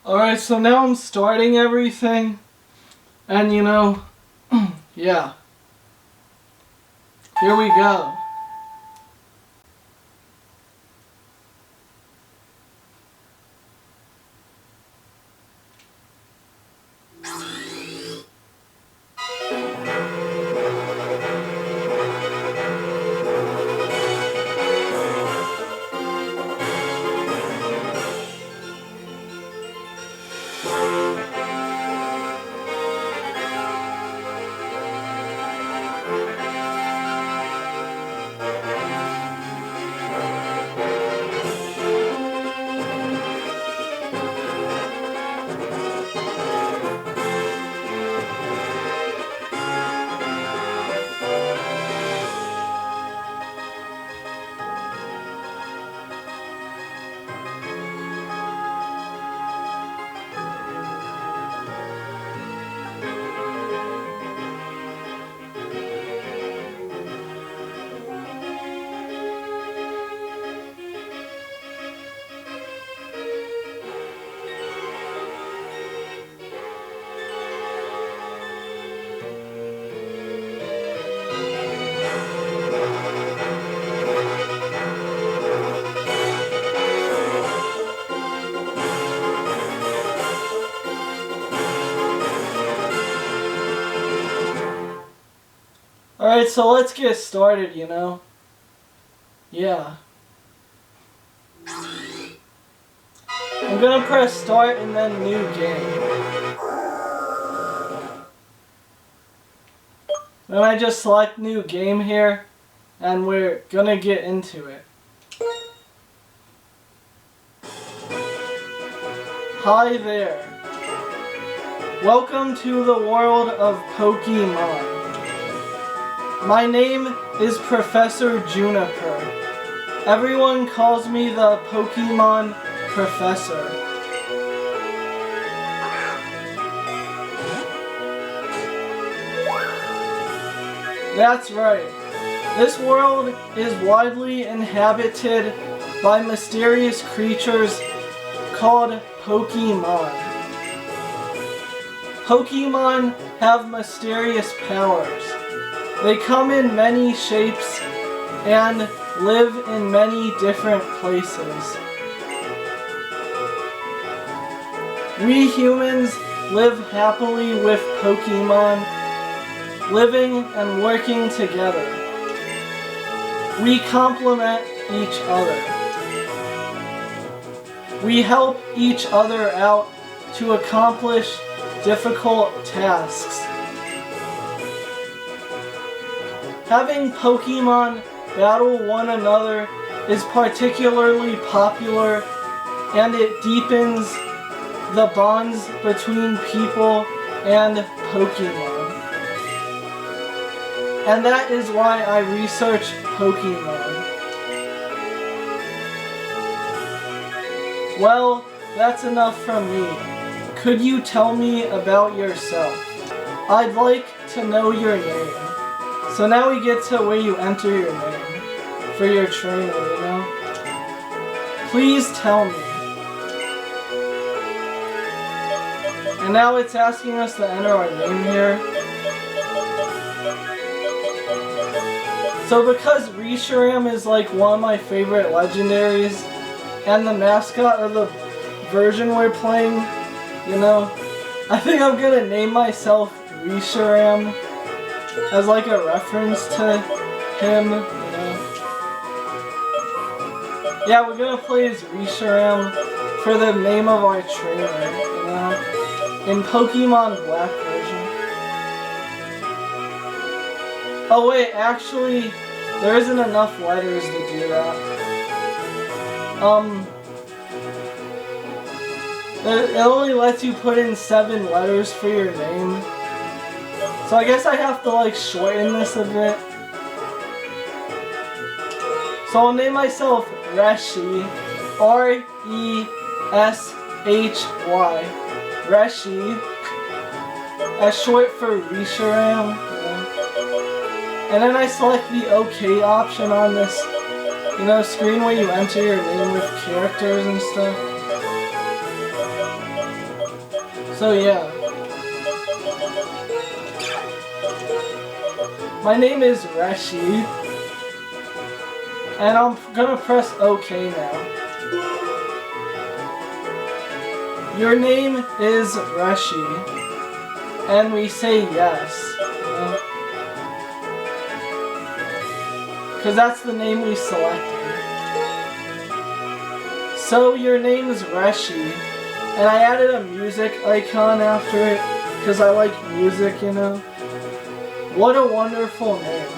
Alright, so now I'm starting everything, and you know, yeah. Here we go. Alright, so let's get started, you know? Yeah. I'm gonna press start and then new game. Then I just select new game here, and we're gonna get into it. Hi there. Welcome to the world of Pokémon. My name is Professor Juniper. Everyone calls me the Pokémon Professor. That's right. This world is widely inhabited by mysterious creatures called Pokémon. Pokémon have mysterious powers. They come in many shapes and live in many different places. We humans live happily with Pokémon, living and working together. We complement each other. We help each other out to accomplish difficult tasks. Having Pokémon battle one another is particularly popular, and it deepens the bonds between people and Pokémon. And that is why I research Pokémon. Well, that's enough from me. Could you tell me about yourself? I'd like to know your name. So now we get to where you enter your name for your trainer, you know? Please tell me. And now it's asking us to enter our name here. So because Reshiram is like one of my favorite legendaries, and the mascot of the version we're playing, you know, I think I'm gonna name myself Reshiram as like a reference to him, you know. Yeah, we're gonna play as Reshiram for the name of our trainer, you know, in Pokémon Black version. Oh wait, actually, there isn't enough letters to do that. It only lets you put in 7 letters for your name. So I guess I have to like shorten this a bit. So I'll name myself Reshy. R-E-S-H-Y. Reshy. As short for Reshiram. And then I select the OK option on this, you know, screen where you enter your name with characters and stuff. So yeah. My name is Reshy. And I'm gonna press OK now. Your name is Reshy. And we say yes. Because that's the name we selected. So your name is Reshy. And I added a music icon after it. Because I like music, you know. What a wonderful name.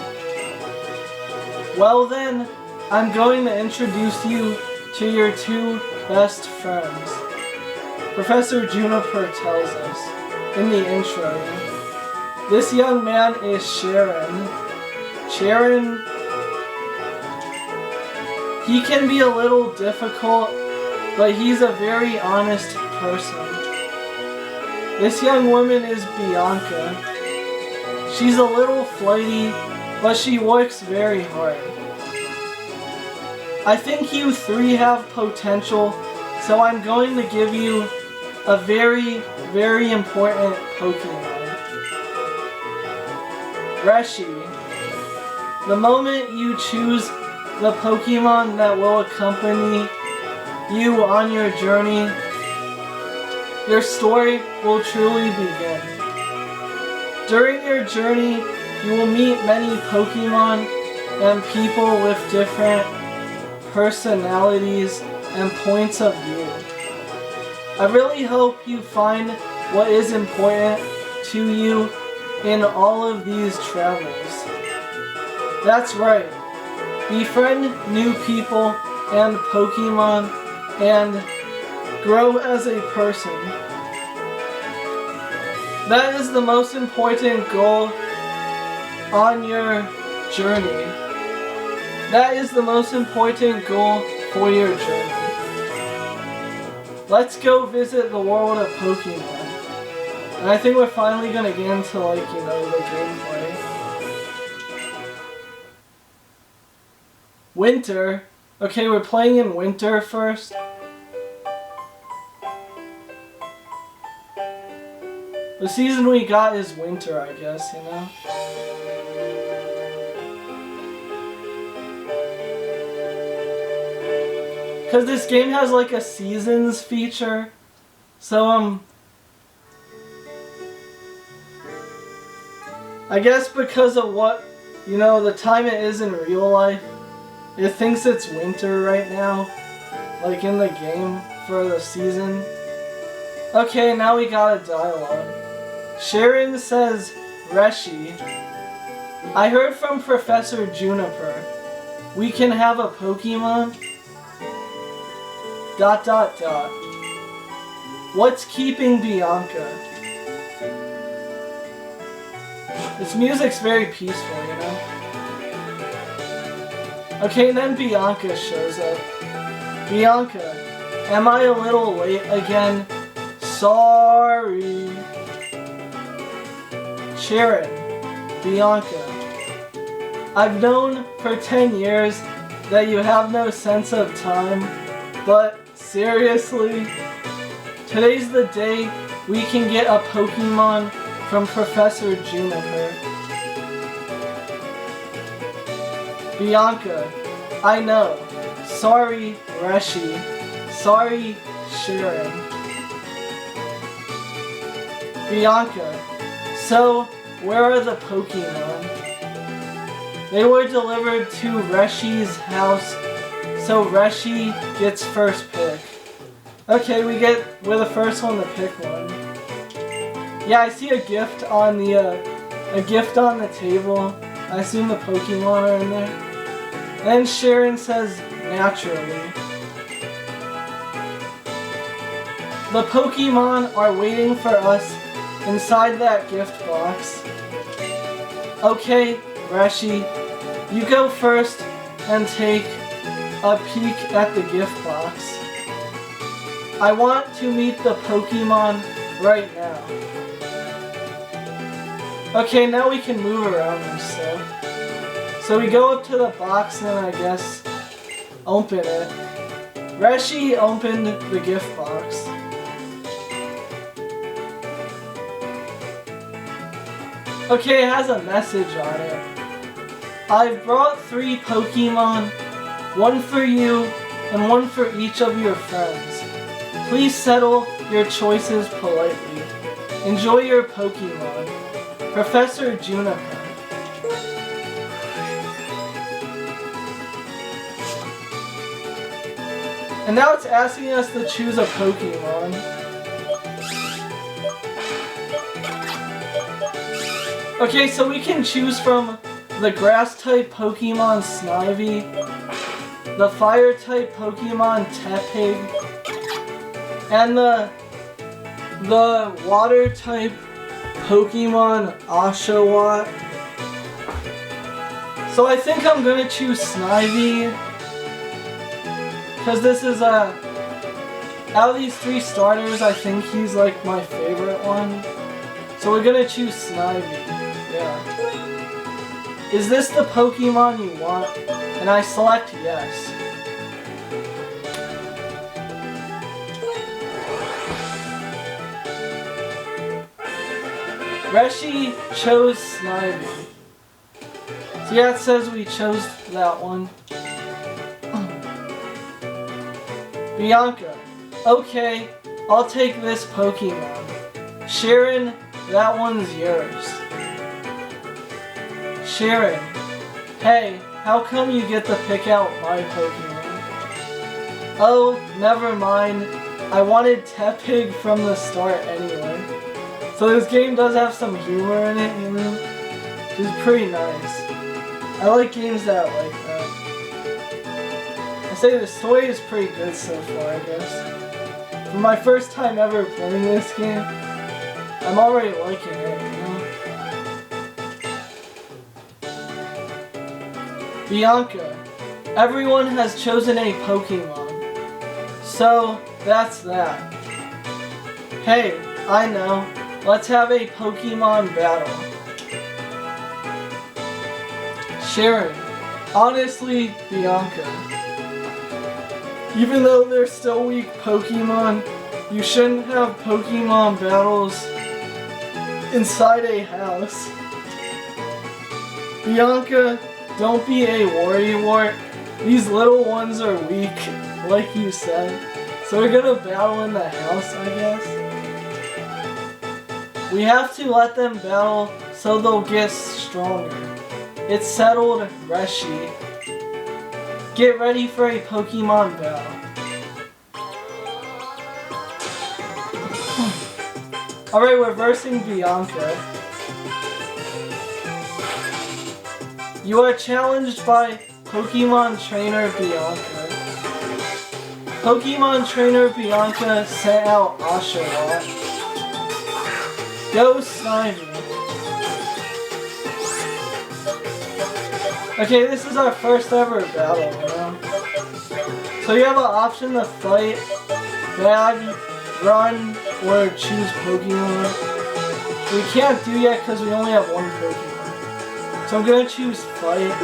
Well then, I'm going to introduce you to your two best friends. Professor Juniper tells us in the intro. This young man is Cheren. Cheren, he can be a little difficult, but he's a very honest person. This young woman is Bianca. She's a little flighty, but she works very hard. I think you three have potential, so I'm going to give you a very, very important Pokemon. Reshy. The moment you choose the Pokemon that will accompany you on your journey, your story will truly begin. During your journey, you will meet many Pokemon and people with different personalities and points of view. I really hope you find what is important to you in all of these travels. That's right. Befriend new people and Pokemon and grow as a person. That is the most important goal on your journey. That is the most important goal for your journey. Let's go visit the world of Pokemon. And I think we're finally gonna get into, like, you know, the gameplay. Winter. Okay, we're playing in winter first. The season we got is winter, I guess, you know? Because this game has like a seasons feature. So, I guess because of what, you know, the time it is in real life, it thinks it's winter right now. Like in the game for the season. Okay, now we got a dialogue. Cheren says, Reshy, I heard from Professor Juniper. We can have a Pokemon? ... What's keeping Bianca? This music's very peaceful, you know? Okay, then Bianca shows up. Bianca, am I a little late again? Sorry. Cheren, Bianca, I've known for 10 years that you have no sense of time, but seriously, today's the day we can get a Pokemon from Professor Juniper. Bianca, I know. Sorry, Reshy. Sorry, Cheren. Bianca, so where are the Pokemon? They were delivered to Reshy's house, so Reshy gets first pick. Okay, we're the first one to pick one. Yeah, I see a gift on the table. I assume the Pokemon are in there. And Cheren says, naturally. The Pokemon are waiting for us inside that gift box. Okay, Reshy, you go first and take a peek at the gift box. I want to meet the Pokemon right now. Okay, now we can move around and stuff. So we go up to the box and I guess open it. Reshy opened the gift box. Okay, it has a message on it. I've brought 3 Pokemon, 1 for you, and 1 for each of your friends. Please settle your choices politely. Enjoy your Pokemon. Professor Juniper. And now it's asking us to choose a Pokemon. Okay, so we can choose from the Grass-type Pokemon Snivy, the Fire-type Pokemon Tepig, and the Water-type Pokemon Oshawott. So I think I'm gonna choose Snivy, because this is out of these 3 starters, I think he's like my favorite one. So we're gonna choose Snivy. Yeah. Is this the Pokemon you want? And I select yes. Reshy chose Snivy. So yeah, it says we chose that one. Bianca. Okay, I'll take this Pokemon. Cheren, that one's yours. Cheren. Hey, how come you get to pick out my Pokemon? Oh, never mind. I wanted Tepig from the start anyway. So this game does have some humor in it, you know? Which is pretty nice. I like games that are like that. I say the story is pretty good so far, I guess. For my first time ever playing this game, I'm already liking it, you know? Bianca. Everyone has chosen a Pokemon. So, that's that. Hey, I know. Let's have a Pokemon battle. Cheren. Honestly, Bianca. Even though they're still weak Pokemon, you shouldn't have Pokemon battles inside a house. Bianca, don't be a worrywart. These little ones are weak, like you said. So we're gonna battle in the house, I guess. We have to let them battle so they'll get stronger. It's settled, Reshy. Get ready for a Pokemon battle. Alright, we're versing Bianca. You are challenged by Pokemon Trainer Bianca. Pokemon Trainer Bianca sent out Oshawott. Go Snivy. Okay, this is our first ever battle, you know? So you have an option to fight, bag, run, or choose Pokemon. We can't do yet because we only have 1 Pokemon. So I'm gonna choose fight.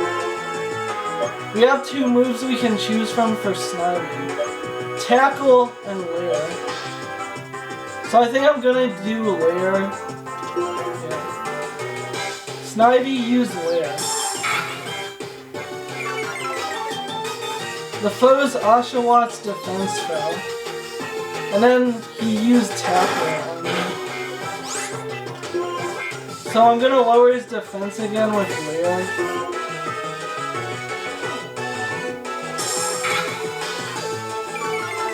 We have 2 moves we can choose from for Snivy. Tackle and Lair. So I think I'm gonna do Lair. Yeah. Snivy used Lair. The foe's Oshawott's defense fell. And then he used Tackle on me. So I'm gonna lower his defense again with Lair.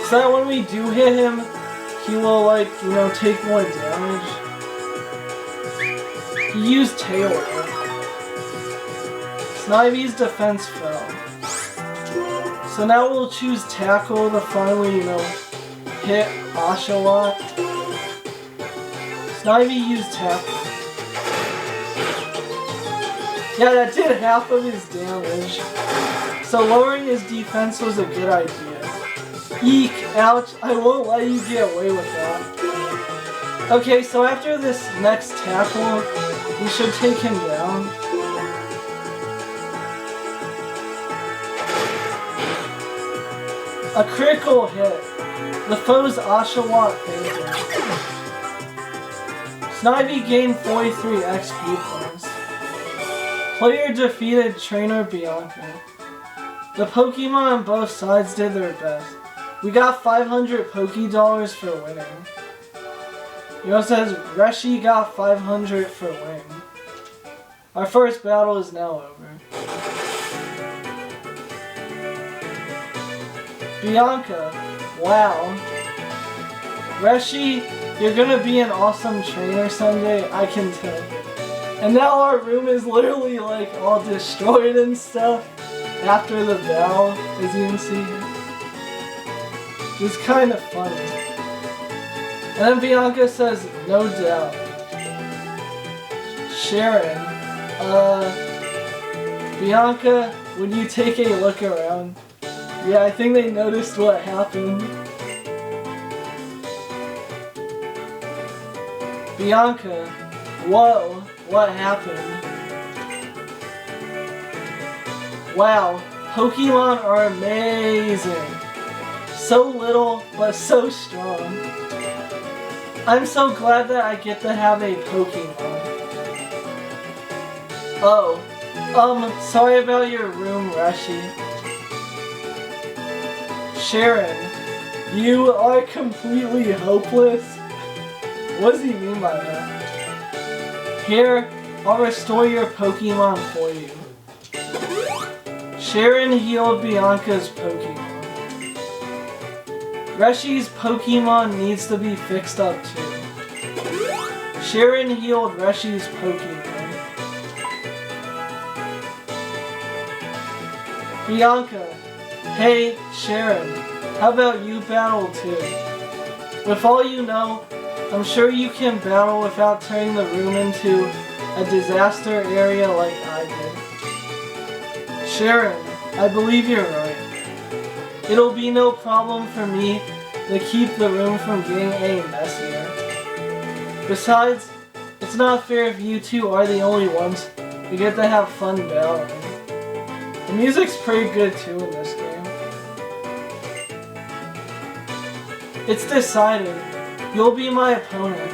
So that when we do hit him, he will, like, you know, take more damage. He used Tail Whip. Snivy's defense fell. So now we'll choose Tackle to finally, you know, hit Oshawott. Snivy used Tackle. Yeah, that did half of his damage. So lowering his defense was a good idea. Eek, ouch, I won't let you get away with that. Okay, so after this next tackle, we should take him down. A critical hit. The foe's Oshawott fainted. Snivy gained 43 XP points. Player defeated trainer Bianca. The Pokemon on both sides did their best. We got 500 Poké-Dollars for winning. You know, it says Reshy got 500 for winning. Our first battle is now over. Bianca, wow. Reshy, you're gonna be an awesome trainer someday, I can tell. And now our room is literally like all destroyed and stuff after the battle, as you can see. It's kind of funny. And then Bianca says, no doubt. Cheren, Bianca, would you take a look around? Yeah, I think they noticed what happened. Bianca, whoa, what happened? Wow, Pokemon are amazing. So little, but so strong. I'm so glad that I get to have a Pokemon. Oh, sorry about your room, Reshy. Cheren, you are completely hopeless? What does he mean by that? Here, I'll restore your Pokemon for you. Cheren healed Bianca's Pokemon. Reshy's Pokemon needs to be fixed up too. Cheren healed Reshy's Pokemon. Bianca, hey Cheren, how about you battle too? With all you know, I'm sure you can battle without turning the room into a disaster area like I did. Cheren, I believe you're right. It'll be no problem for me to keep the room from getting any messier. Besides, it's not fair if you two are the only ones who get to have fun battling. The music's pretty good too in this game. It's decided. You'll be my opponent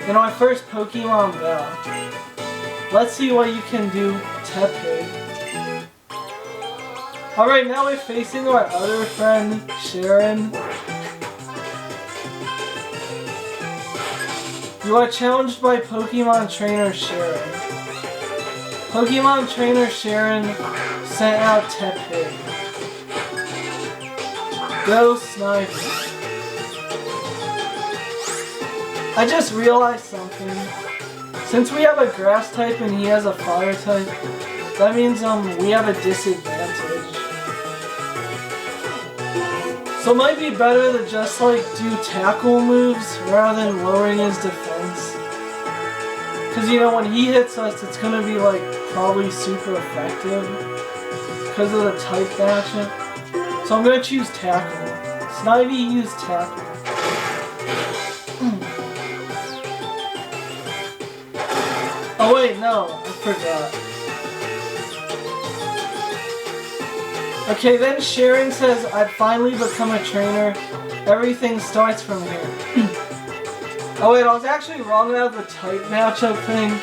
in our first Pokemon battle. Let's see what you can do, Tepig. Alright, now we're facing our other friend, Cheren. You are challenged by Pokemon Trainer Cheren. Pokemon Trainer Cheren sent out Tepig. Go Snivy. I just realized something. Since we have a grass type and he has a fire type, that means we have a disadvantage. So it might be better to just like do tackle moves rather than lowering his defense. Cause you know when he hits us it's gonna be like probably super effective because of the type matchup. So I'm gonna choose tackle. Snivy used tackle. Oh wait, no, I forgot. Okay, then Cheren says, I've finally become a trainer. Everything starts from here. Oh wait, I was actually wrong about the type matchup thing.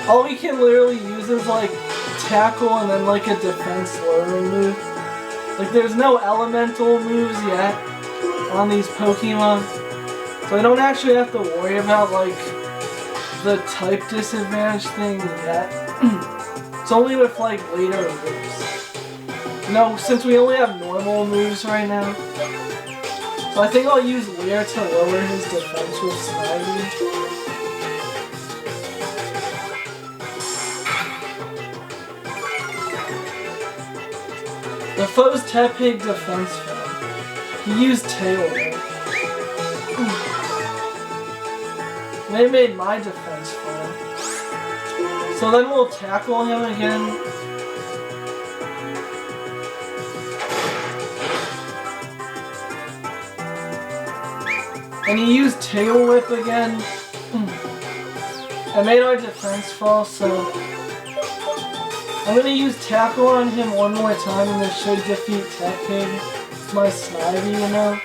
All we can literally use is like tackle and then like a defense lowering move. Like there's no elemental moves yet on these Pokemon. So I don't actually have to worry about like the type disadvantage thing yet. It's only with like later moves. No, since we only have normal moves right now. So I think I'll use Leer to lower his defense with Snivy. The foe's Tepig defense fell. He used Tail Whip. They made my defense fall. So then we'll tackle him again. And he used Tail Whip again. I made our defense fall, so I'm gonna use tackle on him one more time and this should defeat Tepig. It's my Snivy, you know.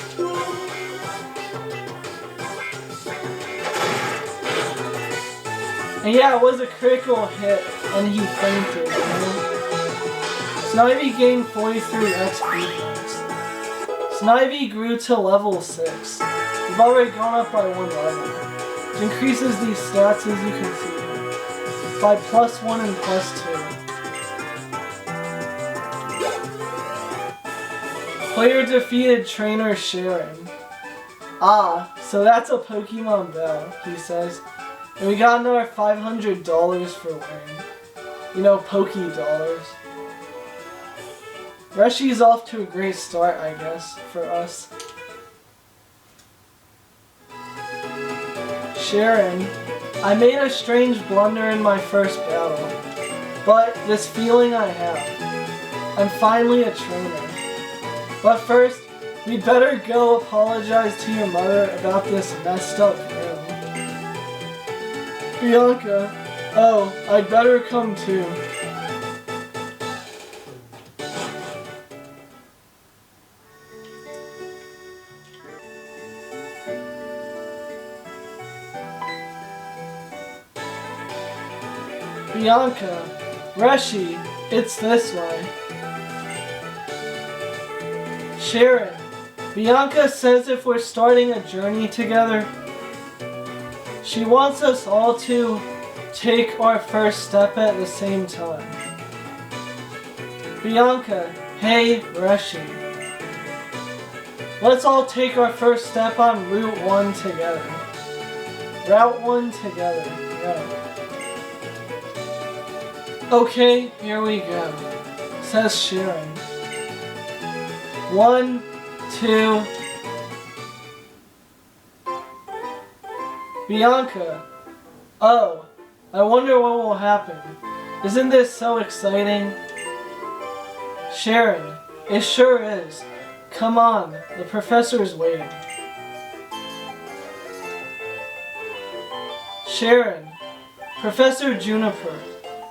And yeah, it was a critical hit, and he fainted, you know? Snivy gained 43 XP points. Snivy grew to level 6. We've already gone up by 1 level. It increases these stats, as you can see, by +1 and +2. Player defeated trainer Cheren. Ah, so that's a Pokemon Bell, he says. And we got another $500 for winning. You know, Poké dollars. Reshy's off to a great start, I guess, for us. Cheren, I made a strange blunder in my first battle, but this feeling I have, I'm finally a trainer. But first, we'd better go apologize to your mother about this messed up room. Bianca, oh, I'd better come too. Bianca, Reshy, it's this way. Cheren, Bianca says if we're starting a journey together, she wants us all to take our first step at the same time. Bianca, hey, Reshy. Let's all take our first step on Route 1 together. Route 1 together, yeah. Okay, here we go, says Cheren. 1, 2... Bianca, oh, I wonder what will happen. Isn't this so exciting? Cheren, it sure is. Come on, the professor's waiting. Cheren, Professor Juniper,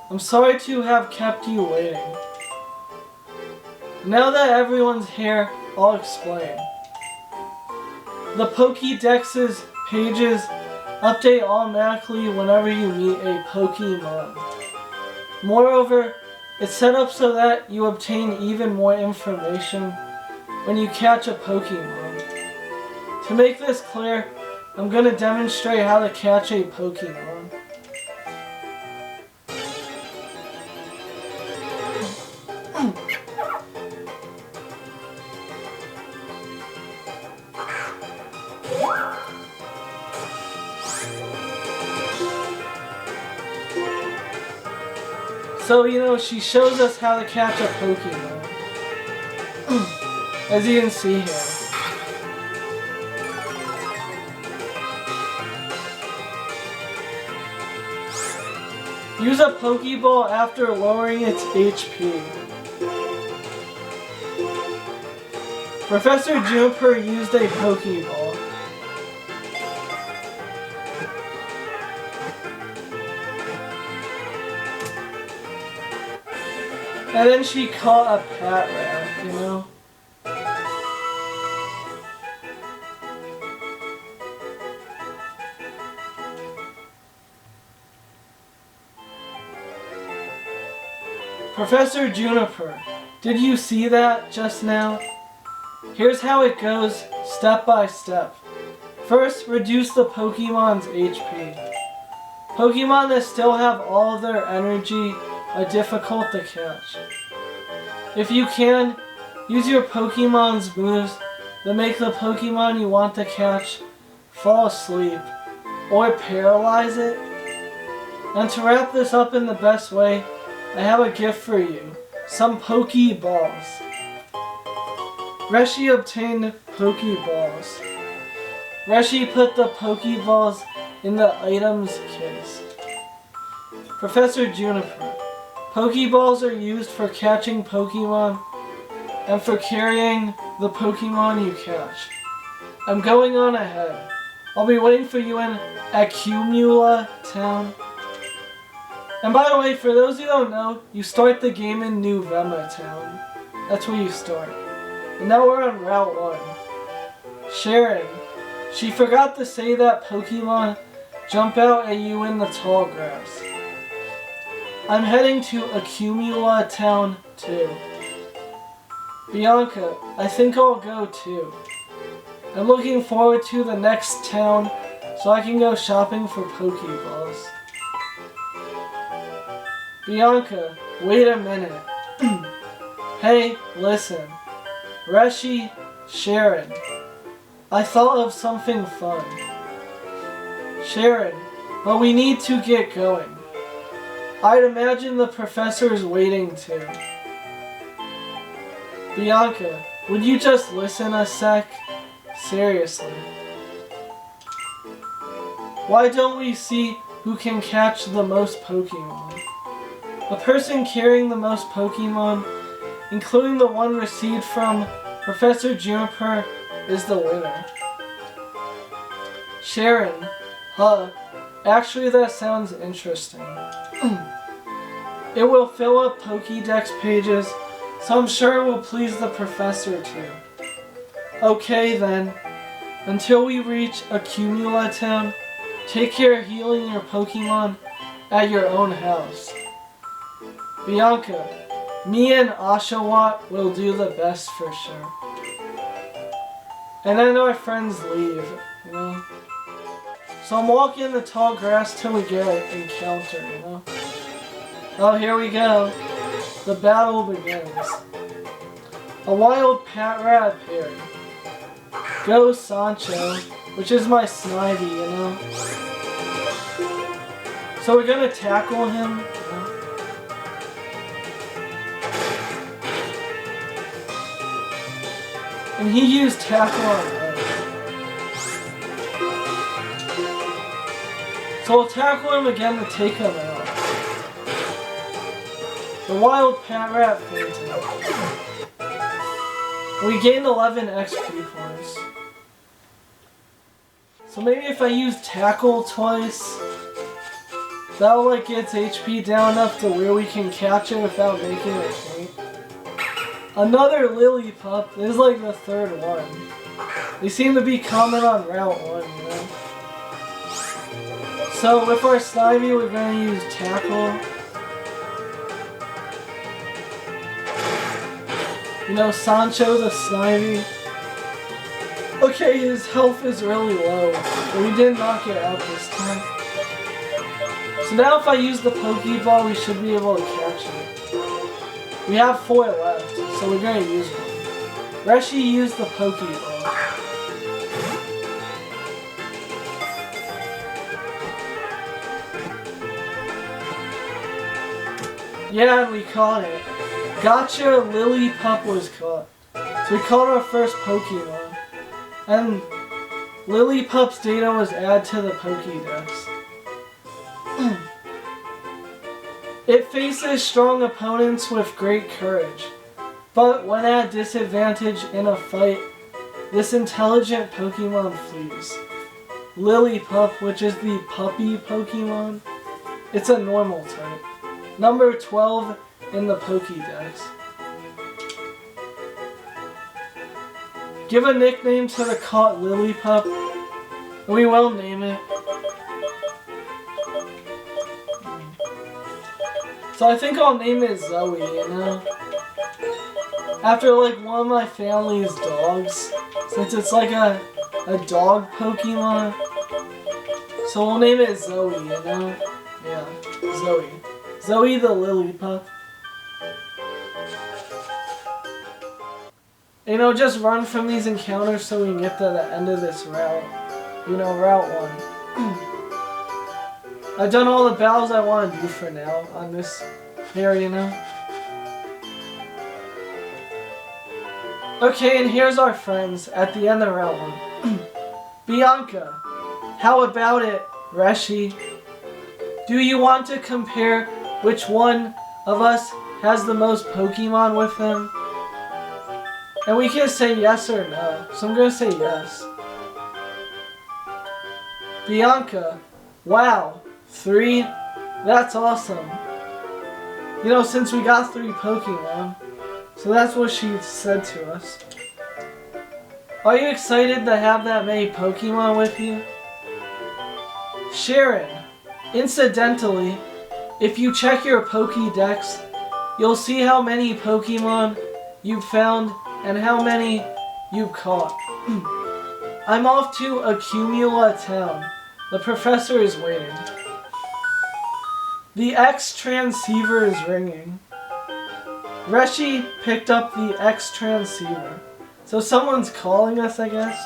I'm sorry to have kept you waiting. Now that everyone's here, I'll explain. The Pokédex's pages update automatically whenever you meet a Pokémon. Moreover, it's set up so that you obtain even more information when you catch a Pokémon. To make this clear, I'm going to demonstrate how to catch a Pokémon. So, you know, she shows us how to catch a Pokemon. As you can see here. Use a Pokeball after lowering its HP. Professor Juniper used a Pokeball. And then she caught a Patrat, you know? Professor Juniper, did you see that just now? Here's how it goes, step by step. First, reduce the Pokemon's HP. Pokemon that still have all of their energy are difficult to catch. If you can, use your Pokemon's moves that make the Pokemon you want to catch fall asleep or paralyze it. And to wrap this up in the best way, I have a gift for you. Some Pokeballs. Reshy obtained Pokeballs. Reshy put the Pokeballs in the items case. Professor Juniper, Pokeballs are used for catching Pokemon and for carrying the Pokemon you catch. I'm going on ahead. I'll be waiting for you in Accumula town. And by the way, for those who don't know, you start the game in Unova town. That's where you start. And now we're on Route 1. Cheren, she forgot to say that Pokemon jump out at you in the tall grass. I'm heading to Accumula town too. Bianca, I think I'll go too. I'm looking forward to the next town so I can go shopping for Pokeballs. Bianca, wait a minute. Hey, listen. Reshy, Cheren. I thought of something fun. Cheren, but we need to get going. I'd imagine the professor's waiting too. Bianca, would you just listen a sec? Seriously. Why don't we see who can catch the most Pokemon? The person carrying the most Pokemon, including the one received from Professor Juniper, is the winner. Cheren, huh? Actually, that sounds interesting. It will fill up Pokédex pages, so I'm sure it will please the professor too. Okay then, until we reach Accumula town, take care of healing your Pokemon at your own house. Bianca, me and Oshawott will do the best for sure. And then our friends leave, you know? So I'm walking in the tall grass till we get an encounter, you know? Oh, here we go. The battle begins. A wild pat rat appeared. Go Sancho, which is my Snivy, you know? So we're gonna tackle him, you know? And he used tackle on us. So we'll tackle him again to take him out. The wild pat rat fainted. We gained 11 XP points. So maybe if I use tackle twice, that'll like get its HP down enough to where we can catch it without making it faint. Another Lillipup. This is like the third one. They seem to be common on Route 1, you know? So with our Snivy, we're going to use Tackle. You know, Sancho the Snivy. Okay, his health is really low, but we did knock it out this time. So now if I use the Pokeball, we should be able to catch it. We have 4 left, so we're going to use one. Reshy used the Pokeball. Yeah, and we caught it. Gotcha, Lillipup was caught. So we caught our first Pokemon. And Lillipup's data was added to the Pokédex. It faces strong opponents with great courage, but when at disadvantage in a fight, this intelligent Pokemon flees. Lillipup, which is the puppy Pokemon, it's a normal type. Number 12 in the Pokédex. Give a nickname to the caught Lillipup, and we will name it. So I think I'll name it Zoe, you know? After like one of my family's dogs, since it's like a dog Pokemon. So we'll name it Zoe, you know? Yeah, Zoe. Zoe the Lillipup. You know, just run from these encounters so we can get to the end of this route. You know, Route 1. I've done all the battles I want to do for now on this area, you know. Okay, and here's our friends at the end of Route 1. Bianca, how about it, Reshy? Do you want to compare which one of us has the most Pokemon with them? And we can say yes or no, so I'm going to say yes. Bianca, wow, 3? That's awesome. You know, since we got 3 Pokemon, so that's what she said to us. Are you excited to have that many Pokemon with you? Cheren. Incidentally, if you check your Pokédex, you'll see how many Pokemon you've found and how many you've caught. I'm off to Accumula town. The professor is waiting. The X transceiver is ringing. Reshy picked up the X transceiver. So someone's calling us, I guess.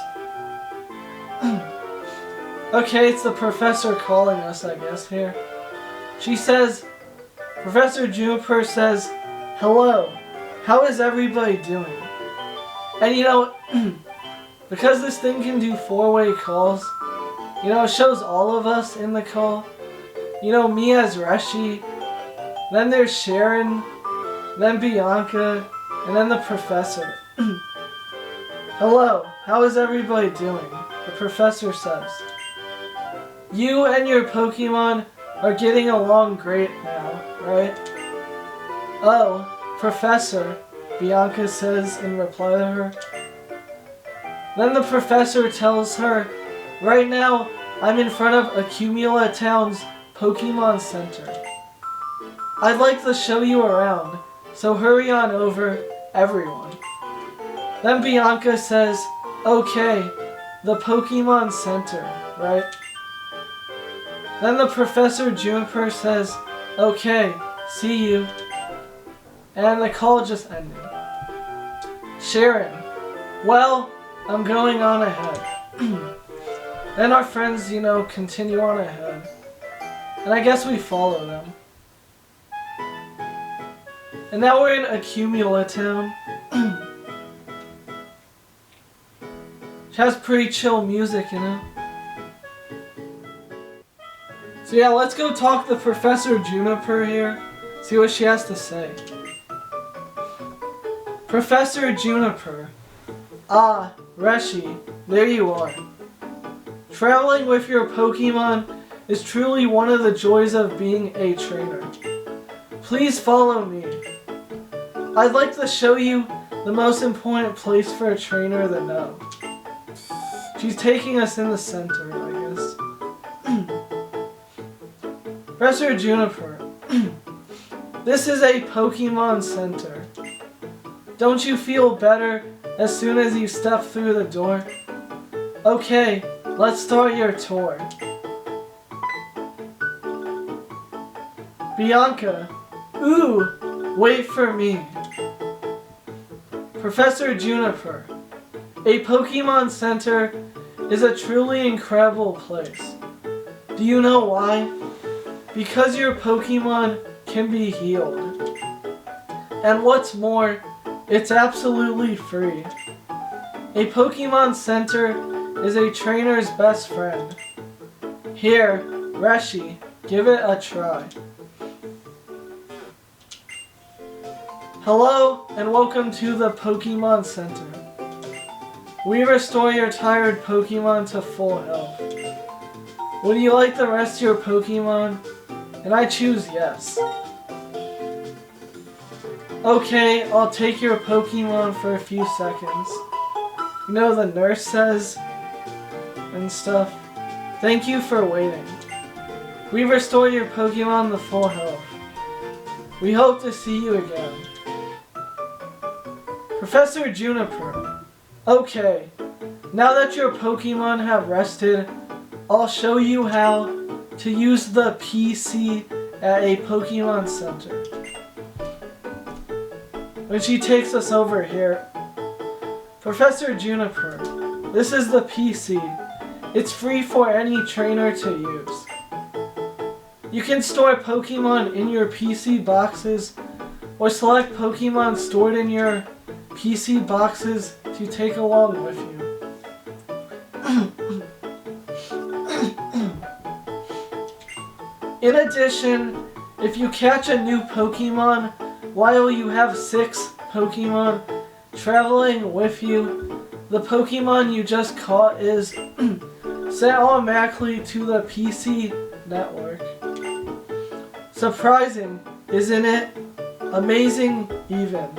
Okay, it's the professor calling us, I guess, here. She says, Professor Juniper says, hello, how is everybody doing? And you know, because this thing can do 4-way calls, you know, it shows all of us in the call. You know, me as Reshy, then there's Cheren, then Bianca, and then the professor. Hello, how is everybody doing? The professor says. You and your Pokemon are getting along great now, right? Oh, Professor, Bianca says in reply to her. Then the professor tells her, right now I'm in front of Accumula Town's Pokemon Center. I'd like to show you around, so hurry on over, everyone. Then Bianca says, okay, the Pokemon Center, right? Then the Professor Juniper says, okay, see you. And the call just ended. Cheren, well, I'm going on ahead. Then our friends, you know, continue on ahead. And I guess we follow them. And now we're in Accumula Town. It has pretty chill music, you know. So yeah, let's go talk to Professor Juniper here. See what she has to say. Professor Juniper. Ah, Reshy, there you are. Traveling with your Pokemon is truly one of the joys of being a trainer. Please follow me. I'd like to show you the most important place for a trainer to know. She's taking us in the center, I guess. Professor Juniper, this is a Pokemon Center. Don't you feel better as soon as you step through the door? Okay, let's start your tour. Bianca, ooh, wait for me. Professor Juniper, a Pokemon Center is a truly incredible place. Do you know why? Because your Pokemon can be healed. And what's more, it's absolutely free. A Pokemon Center is a trainer's best friend. Here, Reshy, give it a try. Hello, and welcome to the Pokemon Center. We restore your tired Pokemon to full health. Would you like the rest of your Pokemon? And I choose yes. Okay, I'll take your Pokemon for a few seconds. You know, the nurse says and stuff. Thank you for waiting. We restore your Pokemon to full health. We hope to see you again. Professor Juniper. Okay, now that your Pokemon have rested, I'll show you how to use the PC at a Pokemon Center. When she takes us over here, Professor Juniper, this is the PC. It's free for any trainer to use. You can store Pokemon in your PC boxes or select Pokemon stored in your PC boxes to take along with you. In addition, if you catch a new Pokemon while you have 6 Pokemon traveling with you, the Pokemon you just caught is sent automatically to the PC network. Surprising, isn't it? Amazing even.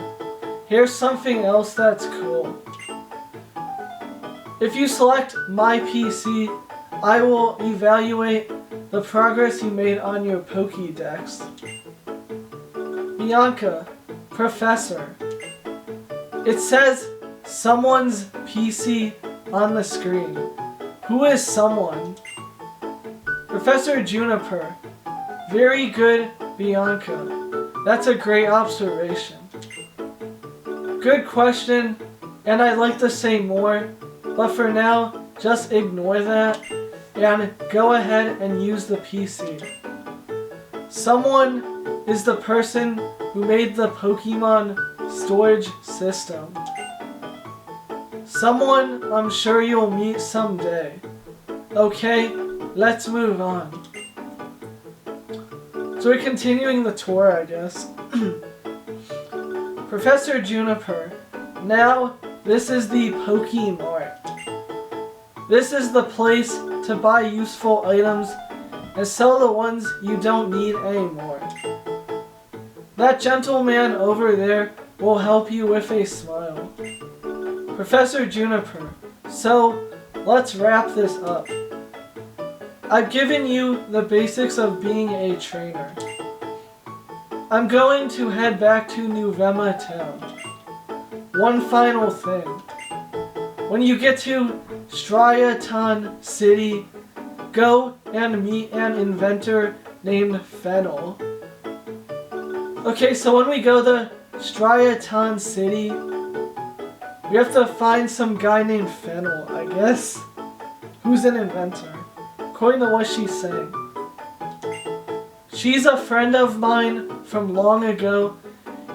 Here's something else that's cool. If you select My PC, I will evaluate the progress you made on your Pokédex. Bianca, Professor. It says someone's PC on the screen. Who is someone? Professor Juniper. Very good, Bianca. That's a great observation. Good question, and I'd like to say more, but for now, just ignore that and go ahead and use the PC. Someone is the person who made the Pokemon storage system. Someone I'm sure you'll meet someday. Okay, let's move on. So we're continuing the tour, I guess. Professor Juniper. Now, this is the Pokemart. This is the place to buy useful items and sell the ones you don't need anymore. That gentleman over there will help you with a smile. Professor Juniper. So, let's wrap this up. I've given you the basics of being a trainer. I'm going to head back to Unova town. One final thing. When you get to Striaton City, go and meet an inventor named Fennel. Okay, so when we go to Striaton City, we have to find some guy named Fennel, I guess, who's an inventor, according to what she's saying. She's a friend of mine from long ago,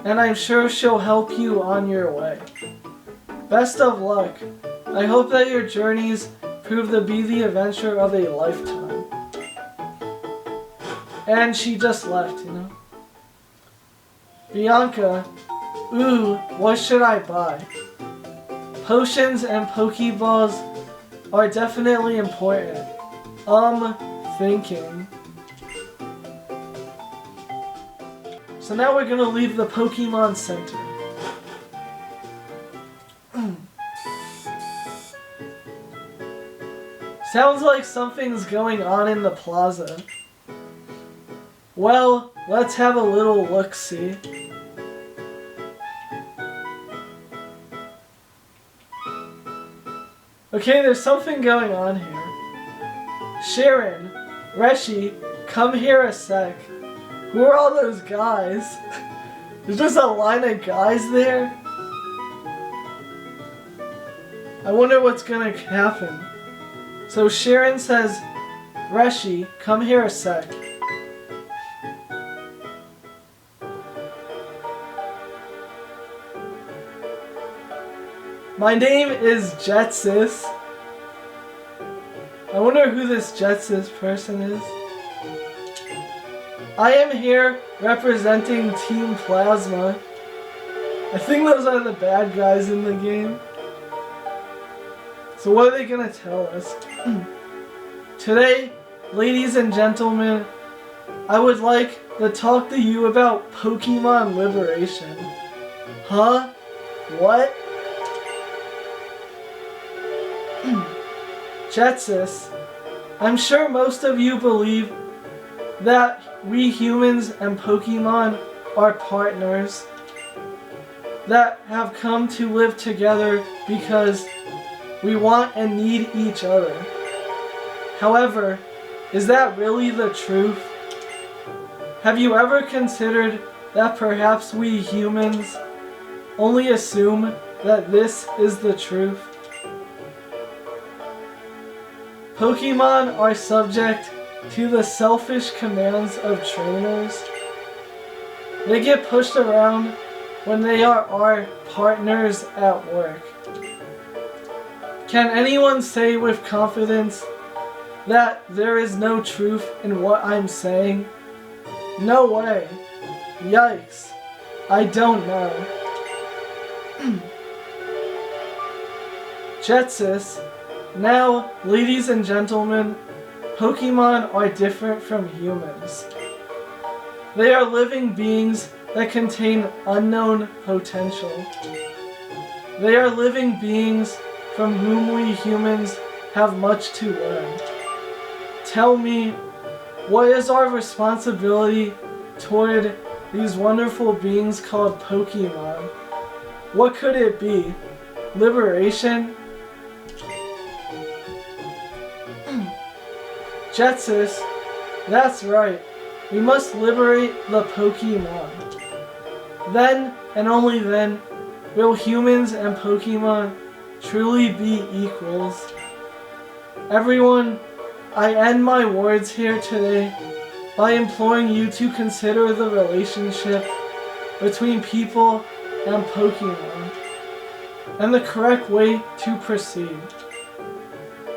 and I'm sure she'll help you on your way. Best of luck. I hope that your journeys prove to be the adventure of a lifetime. And she just left, you know. Bianca, ooh, what should I buy? Potions and Pokeballs are definitely important. Thinking. So now we're gonna leave the Pokemon Center. Sounds like something's going on in the plaza. Well, let's have a little look-see. Okay, there's something going on here. Cheren, Reshy, come here a sec. Who are all those guys? There's just a line of guys there? I wonder what's gonna happen. So Cheren says, Reshy, come here a sec. My name is Ghetsis. I wonder who this Ghetsis person is. I am here representing Team Plasma. I think those are the bad guys in the game. So what are they gonna tell us? Today, ladies and gentlemen, I would like to talk to you about Pokemon Liberation. Huh? What? Ghetsis, I'm sure most of you believe that we humans and Pokemon are partners that have come to live together because we want and need each other. However, is that really the truth? Have you ever considered that perhaps we humans only assume that this is the truth? Pokemon are subject to the selfish commands of trainers. They get pushed around when they are our partners at work. Can anyone say with confidence that there is no truth in what I'm saying? No way. Yikes. I don't know. Ghetsis, now, ladies and gentlemen, Pokemon are different from humans. They are living beings that contain unknown potential. They are living beings from whom we humans have much to learn. Tell me, What is our responsibility toward these wonderful beings called Pokemon? What could it be? Liberation? Ghetsis, that's right. We must liberate the Pokemon. Then, and only then, will humans and Pokemon truly be equals. Everyone, I end my words here today by imploring you to consider the relationship between people and Pokemon and the correct way to proceed.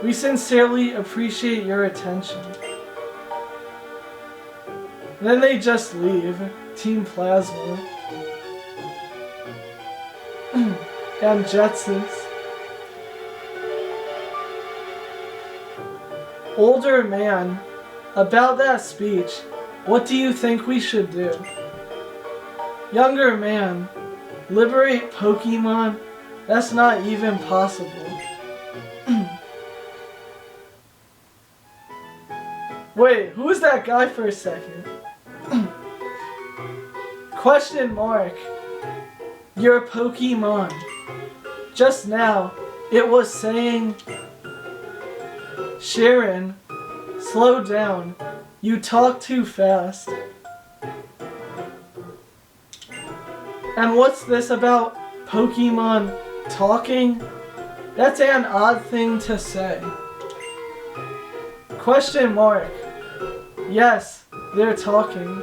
We sincerely appreciate your attention. Then they just leave, Team Plasma and Ghetsis. Older man, about that speech, what do you think we should do? Younger man, liberate Pokemon? That's not even possible. Wait, who is that guy for a second? Question mark. Your Pokemon. Just now, it was saying... Cheren, slow down. You talk too fast. And what's this about Pokemon talking? That's an odd thing to say. Question mark. Yes, they're talking.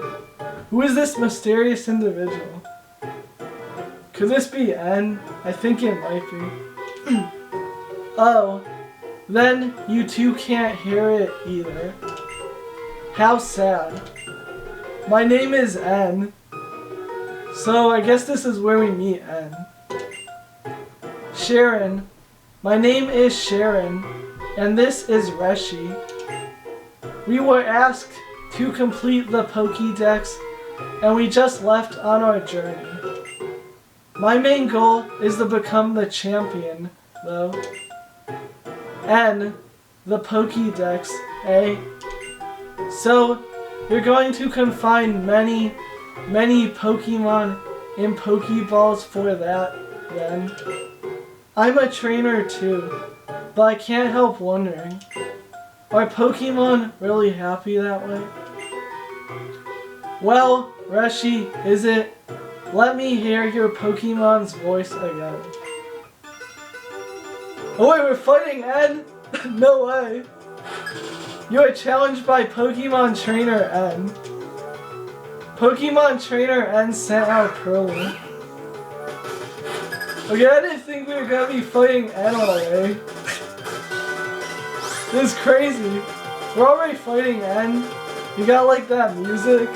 Who is this mysterious individual? Could this be N? I think it might be. Oh, then you two can't hear it either. How sad. My name is N. So I guess this is where we meet N. Cheren. My name is Cheren, and this is Reshy. We were asked to complete the Pokédex, and we just left on our journey. My main goal is to become the champion, though. N, the Pokédex, eh? So, you're going to confine many Pokemon in Pokeballs for that, then? I'm a trainer too, but I can't help wondering, are Pokemon really happy that way? Well, Reshy, is it? Let me hear your Pokemon's voice again. Oh wait, we're fighting N? No way. You are challenged by Pokemon Trainer N. Pokemon Trainer N sent out Pearly. Okay, I didn't think we were gonna be fighting N already. This is crazy. We're already fighting N. You got like that music.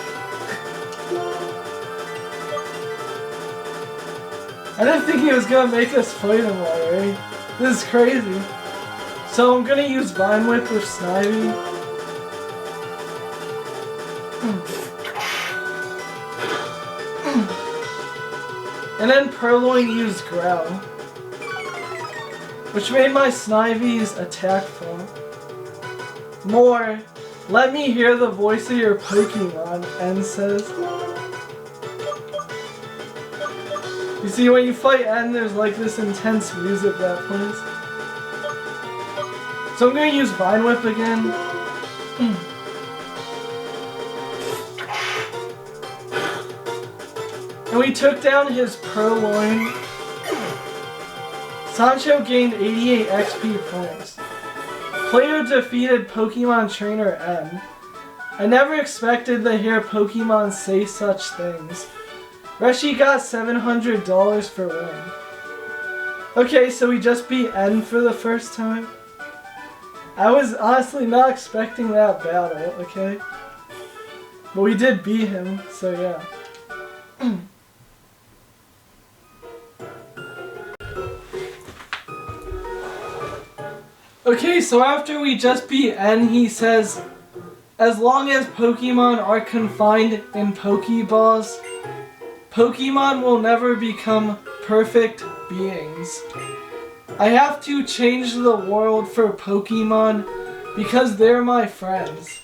I didn't think he was gonna make us fight him already. This is crazy. So I'm gonna use Vine Whip with Snivy. And then Purloin used Growl, which made my Snivy's attack fall. More, let me hear the voice of your Pokemon, N says. You see, when you fight N, there's like this intense music that plays. So I'm gonna use Vine Whip again. And we took down his Purloin. Sancho gained 88 XP points. Player defeated Pokemon Trainer N. I never expected to hear Pokemon say such things. Reshy got $700 for winning. Okay, so we just beat N for the first time. I was honestly not expecting that battle, okay? But we did beat him, so yeah. Okay, so after we just beat N, he says, as long as Pokemon are confined in Pokeballs, Pokemon will never become perfect beings. I have to change the world for Pokemon because they're my friends.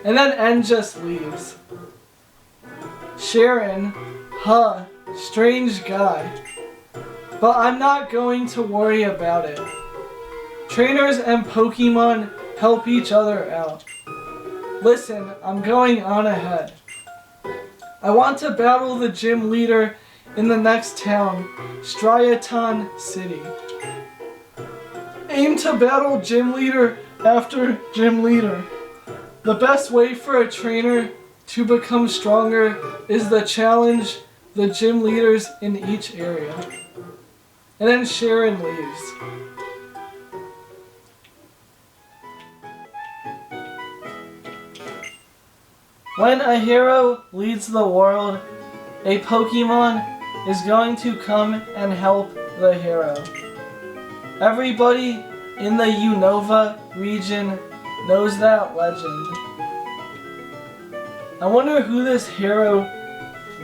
And then N just leaves. Cheren, huh, strange guy. But I'm not going to worry about it. Trainers and Pokemon help each other out. Listen, I'm going on ahead. I want to battle the gym leader in the next town, Striaton City. Aim to battle gym leader after gym leader. The best way for a trainer to become stronger is to challenge the gym leaders in each area. And then Cheren leaves. When a hero leads the world, a Pokemon is going to come and help the hero. Everybody in the Unova region knows that legend. I wonder who this hero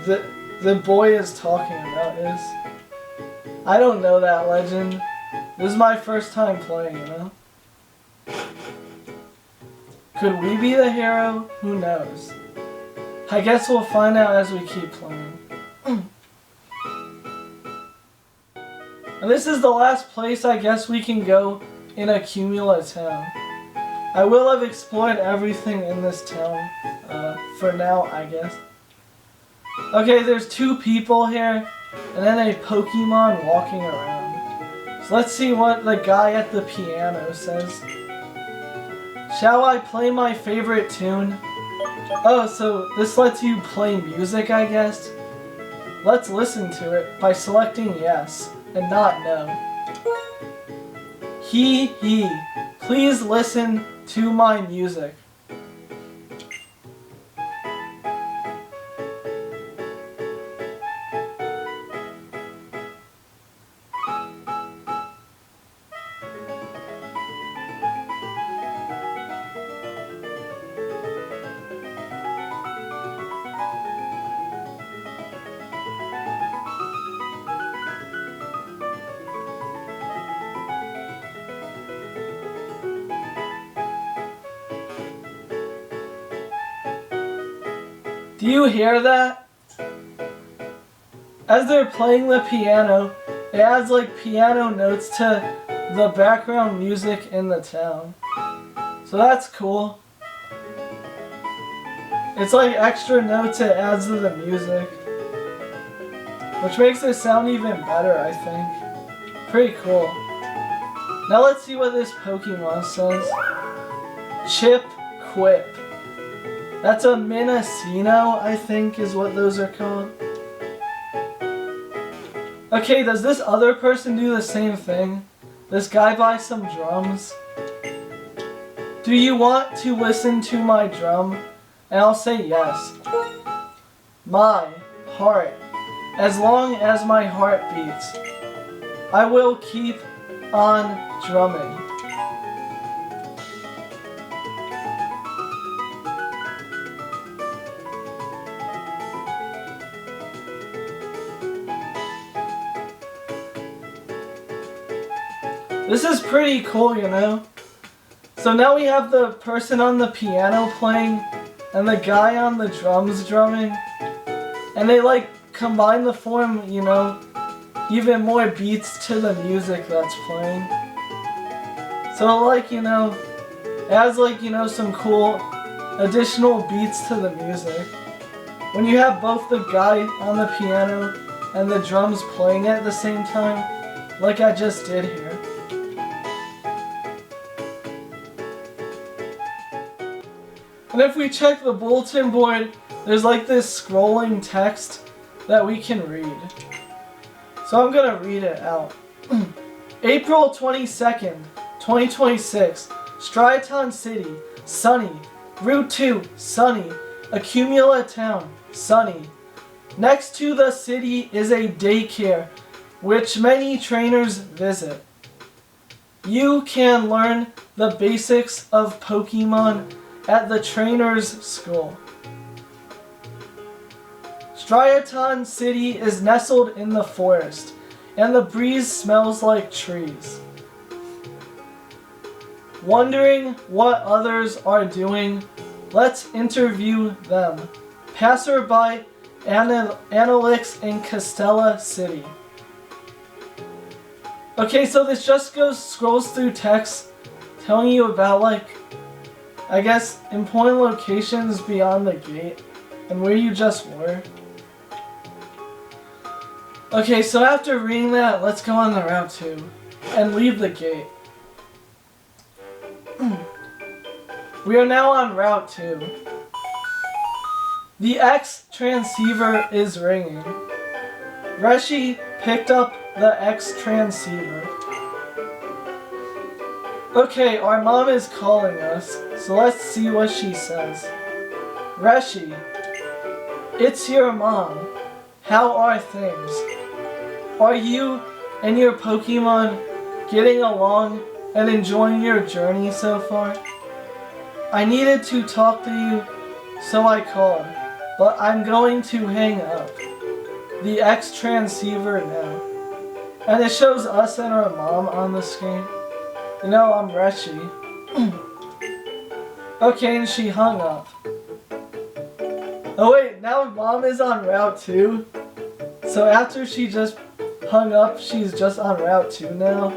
the boy is talking about is. I don't know that legend. This is my first time playing, you know? Could we be the hero? Who knows? I guess we'll find out as we keep playing. And this is the last place I guess we can go in Accumula town. I will have explored everything in this town for now, I guess. Okay, there's 2 people here, and then a Pokemon walking around. So let's see what the guy at the piano says. Shall I play my favorite tune? Oh, so this lets you play music, I guess? Let's listen to it by selecting yes and not no. He, please listen to my music. Do you hear that? As they're playing the piano, it adds like piano notes to the background music in the town. So that's cool. It's like extra notes it adds to the music, which makes it sound even better, I think. Pretty cool. Now let's see what this Pokemon says. Chip Quip. That's a Minacino, I think is what those are called. Okay, does this other person do the same thing? This guy buys some drums. Do you want to listen to my drum? And I'll say yes. My heart. As long as my heart beats, I will keep on drumming. This is pretty cool, you know? So now we have the person on the piano playing and the guy on the drums drumming. And they like combine the form, you know, even more beats to the music that's playing. So like, you know, it adds like, you know, some cool additional beats to the music. When you have both the guy on the piano and the drums playing at the same time, like I just did here. And if we check the bulletin board, there's like this scrolling text that we can read. So I'm gonna read it out. April 22nd, 2026, Striaton City, sunny. Route 2, sunny. Accumula Town, sunny. Next to the city is a daycare, which many trainers visit. You can learn the basics of Pokemon at the trainer's school. Striaton City is nestled in the forest, and the breeze smells like trees. Wondering what others are doing Let's interview them. Passerby Analyx in Castella City. Okay, so this just scrolls through text telling you about, like, I guess, important locations beyond the gate and where you just were. Okay, so after reading that, let's go on the Route 2 and leave the gate. We are now on Route 2. The X transceiver is ringing. Reshy picked up the X transceiver. Okay, our mom is calling us, so let's see what she says. Reshy, it's your mom. How are things? Are you and your Pokemon getting along and enjoying your journey so far? I needed to talk to you, so I called, but I'm going to hang up. The X transceiver now. And it shows us and our mom on the screen. You know, I'm Reshy. Okay, and she hung up. Oh wait, now mom is on Route 2? So after she just hung up, she's just on Route 2 now?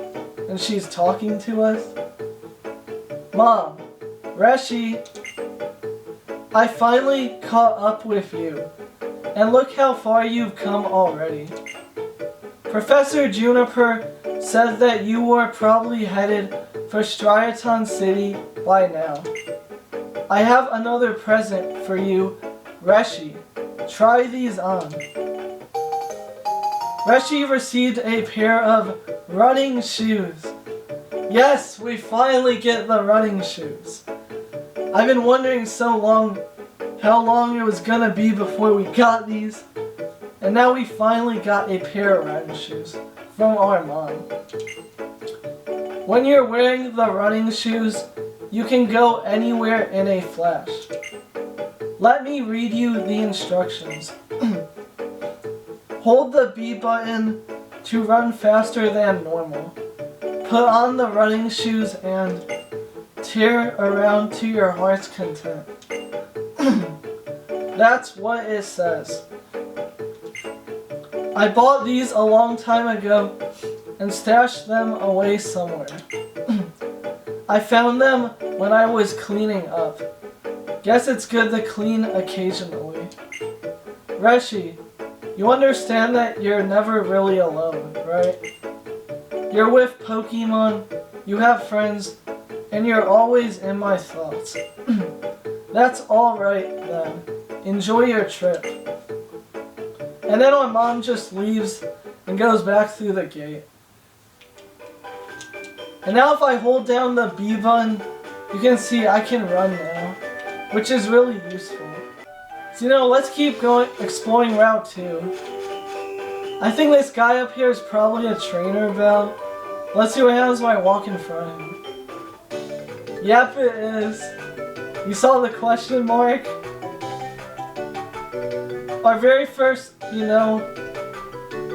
And she's talking to us? Mom, Reshy, I finally caught up with you. And look how far you've come already. Professor Juniper said that you were probably headed for Striaton City by now. I have another present for you, Reshy. Try these on. Reshy received a pair of running shoes. Yes, we finally get the running shoes. I've been wondering so long how long it was gonna be before we got these. And now we finally got a pair of running shoes from our mom. When you're wearing the running shoes, you can go anywhere in a flash. Let me read you the instructions. Hold the B button to run faster than normal. Put on the running shoes and tear around to your heart's content. That's what it says. I bought these a long time ago and stashed them away somewhere. I found them when I was cleaning up. Guess it's good to clean occasionally. Reshy, you understand that you're never really alone, right? You're with Pokemon, you have friends, and you're always in my thoughts. That's alright then. Enjoy your trip. And then our mom just leaves and goes back through the gate. And now if I hold down the B button, you can see I can run now, which is really useful. So, you know, let's keep going, exploring Route 2. I think this guy up here is probably a trainer bell. Let's see what happens when I walk in front of him. Yep, it is. You saw the question mark? Our very first, you know,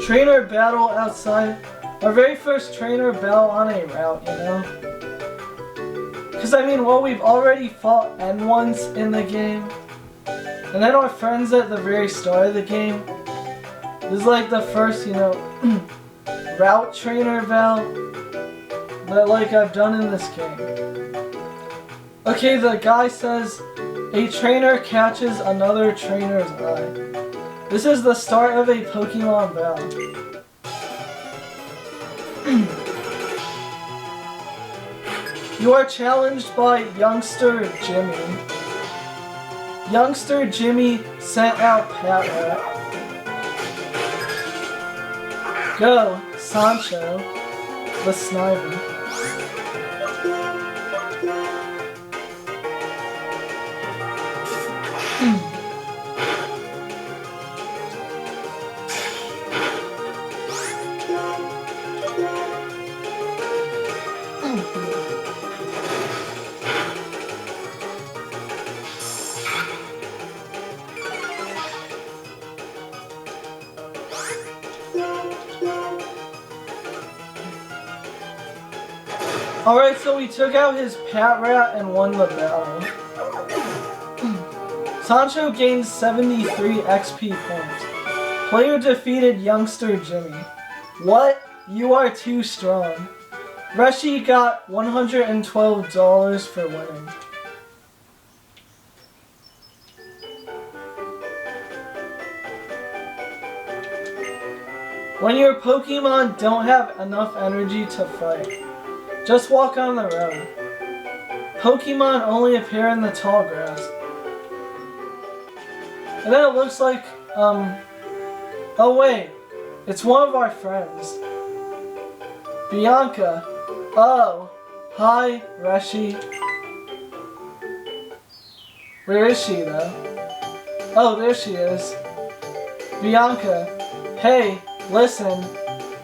trainer battle outside. Our very first trainer battle on a route, you know? Because, I mean, well, we've already fought N1s in the game. And then our friends at the very start of the game. This is like the first, you know, route trainer battle that, like, I've done in this game. Okay, the guy says, a trainer catches another trainer's eye. This is the start of a Pokemon battle. You are challenged by Youngster Jimmy. Youngster Jimmy sent out Pat. Go, Sancho, the Snivy. Alright, so we took out his Pat Rat and won the battle. Sancho gains 73 XP points. Player defeated youngster Jimmy. What? You are too strong. Reshy got $112 for winning. When your Pokemon don't have enough energy to fight, just walk on the road. Pokemon only appear in the tall grass. And then it looks like, oh wait, it's one of our friends. Bianca. Oh, hi, Reshy. Where is she though? Oh, there she is. Bianca. Hey, listen.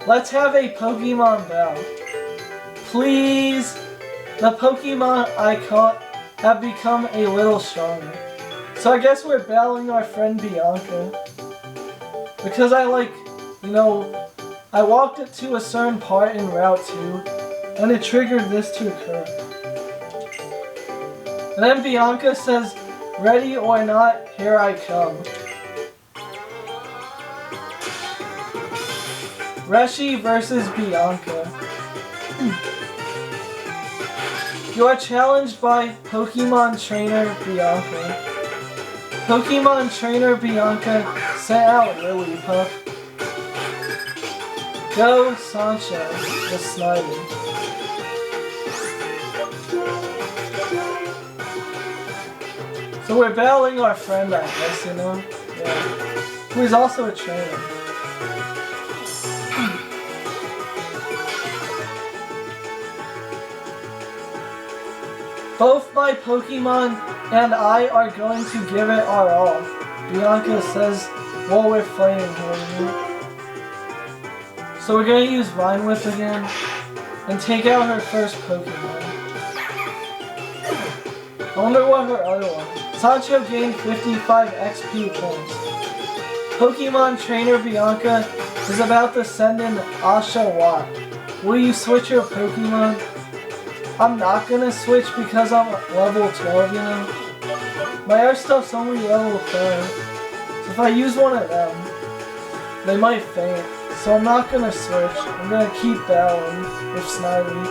Let's have a Pokemon battle. Please. The Pokemon I caught have become a little stronger. So I guess we're battling our friend Bianca. Because I I walked it to a certain part in Route 2, and it triggered this to occur. And then Bianca says, ready or not, here I come. Reshy versus Bianca. You are challenged by Pokemon Trainer Bianca. Pokemon Trainer Bianca sent out Lillipup. Go Sancho, the Snivy. So we're battling our friend, I guess, you know? Yeah. Who is also a trainer. Both my Pokemon and I are going to give it our all, Bianca says while we're fighting her. So we're going to use Vine Whip again and take out her first Pokemon. I wonder what her other one. Sancho gained 55 XP points. Pokemon Trainer Bianca is about to send in Asha Watt. Will you switch your Pokemon? I'm not gonna switch because I'm level 12, you know? My air stuff's only level 5. So if I use one of them, they might faint. So I'm not gonna switch. I'm gonna keep battling with Snivy.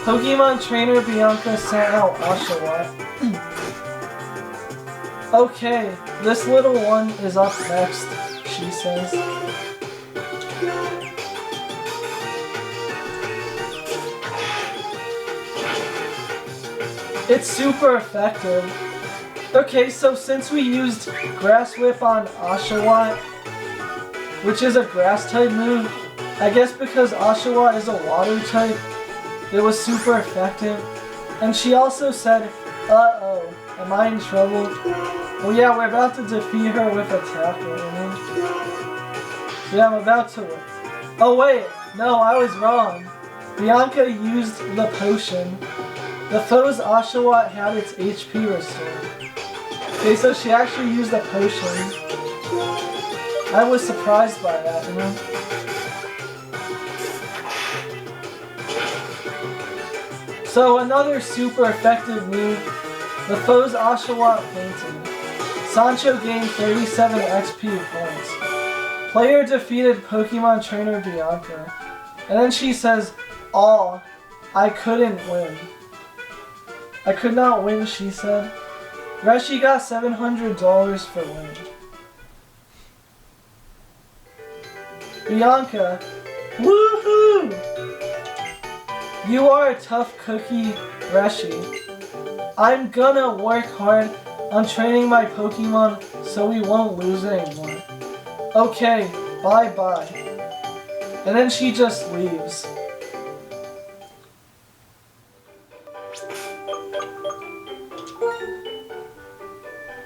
Pokemon Trainer Bianca sent out Oshawott. Okay, this little one is up next, she says. It's super effective. Okay, so since we used Grass Whip on Oshawott, which is a grass type move, I guess because Oshawott is a water type, it was super effective. And she also said, uh-oh, am I in trouble? Well yeah, we're about to defeat her with a tackle, you know? Yeah, I'm about to win. Oh wait, no, I was wrong. Bianca used the potion. The foe's Oshawott had its HP restored. Okay, so she actually used a potion. I was surprised by that, you know? So another super effective move, the foe's Oshawott fainted. Sancho gained 37 XP points. Player defeated Pokemon Trainer Bianca. And then she says, "Aw, I couldn't win." I could not win, she said. Reshy got $700 for winning. Bianca, woohoo! You are a tough cookie, Reshy. I'm gonna work hard on training my Pokemon so we won't lose anymore. Okay, bye-bye. And then she just leaves.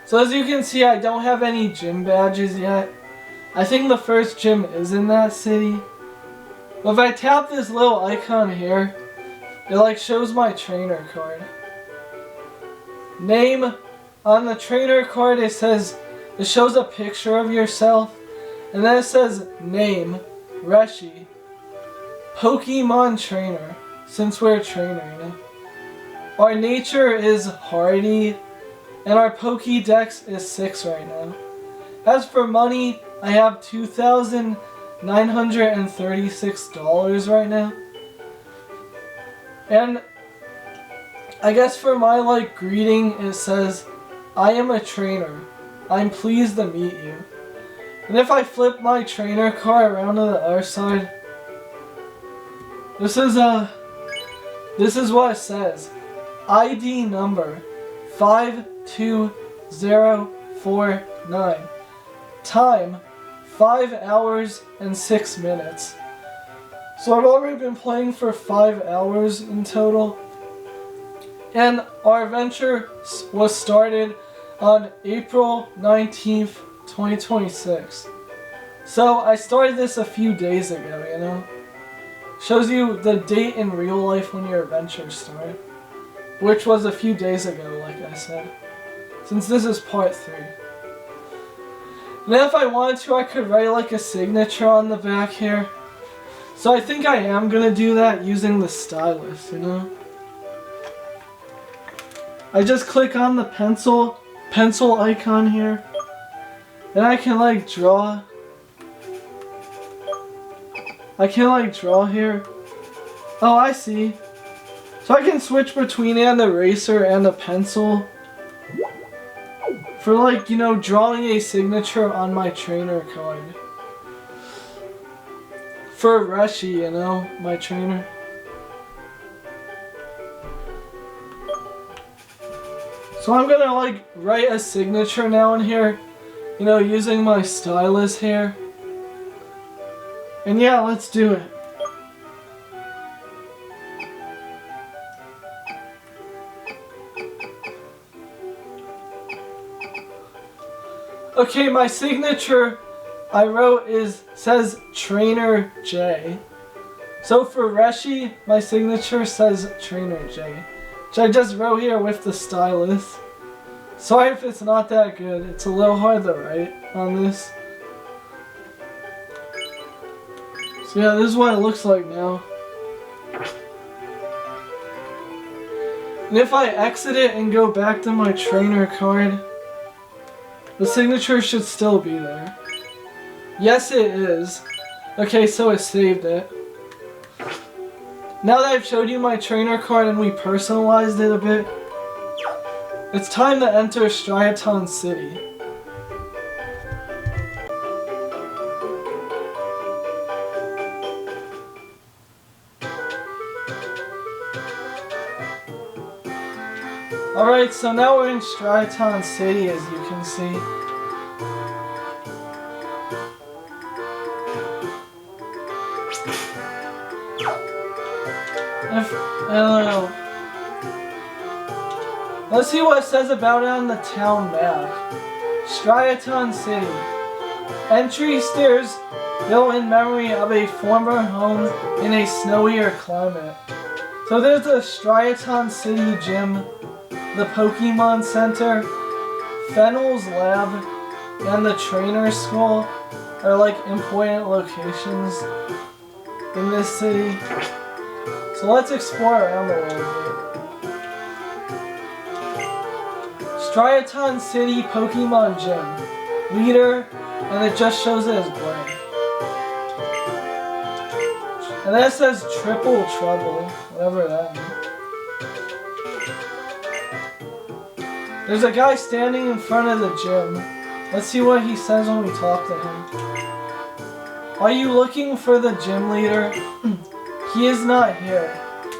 So as you can see, I don't have any gym badges yet. I think the first gym is in that city. But if I tap this little icon here, it shows my trainer card. Name. On the trainer card it shows a picture of yourself. And then it says name, Reshy. Pokemon trainer, since we're a trainer, you know. Our nature is hardy. And our Pokédex is 6 right now. As for money, I have $2,936 right now. And I guess for my like greeting it says, I am a trainer. I'm pleased to meet you. And if I flip my trainer card around to the other side, this is what it says. ID number 52049. Time 5 hours and 6 minutes. So I've already been playing for 5 hours in total. And our adventure was started on April 19th, 2026. So I started this a few days ago, you know. Shows you the date in real life when your adventure started. Which was a few days ago, like I said. Since this is part 3. And if I wanted to, I could write like a signature on the back here. So I think I am gonna do that using the stylus, you know. I just click on the pencil icon here. And I can like draw. I can like draw here. Oh, I see. So I can switch between an eraser and a pencil. For like, you know, drawing a signature on my trainer card. For Reshy, you know, my trainer. So I'm gonna like write a signature now in here. You know, using my stylus here. And yeah, let's do it. Okay, my signature I wrote says Trainer J. So for Reshy, my signature says Trainer J. Which I just wrote here with the stylus. Sorry if it's not that good. It's a little hard to write on this. So yeah, this is what it looks like now. And if I exit it and go back to my trainer card, the signature should still be there. Yes, it is. Okay, so it saved it. Now that I've showed you my trainer card and we personalized it a bit, it's time to enter Striaton City. Alright, so now we're in Striaton City, as you can see. I don't know. Let's see what it says about it on the town map. Striaton City. Entry stairs built in memory of a former home in a snowier climate. So there's the Striaton City Gym, the Pokemon Center, Fennel's Lab, and the Trainer School are like important locations in this city. So let's explore around a little bit. Striaton City Pokemon Gym. Leader, and it just shows it as blank. And that says Triple Trouble, whatever that means. There's a guy standing in front of the gym. Let's see what he says when we talk to him. Are you looking for the gym leader? He is not here.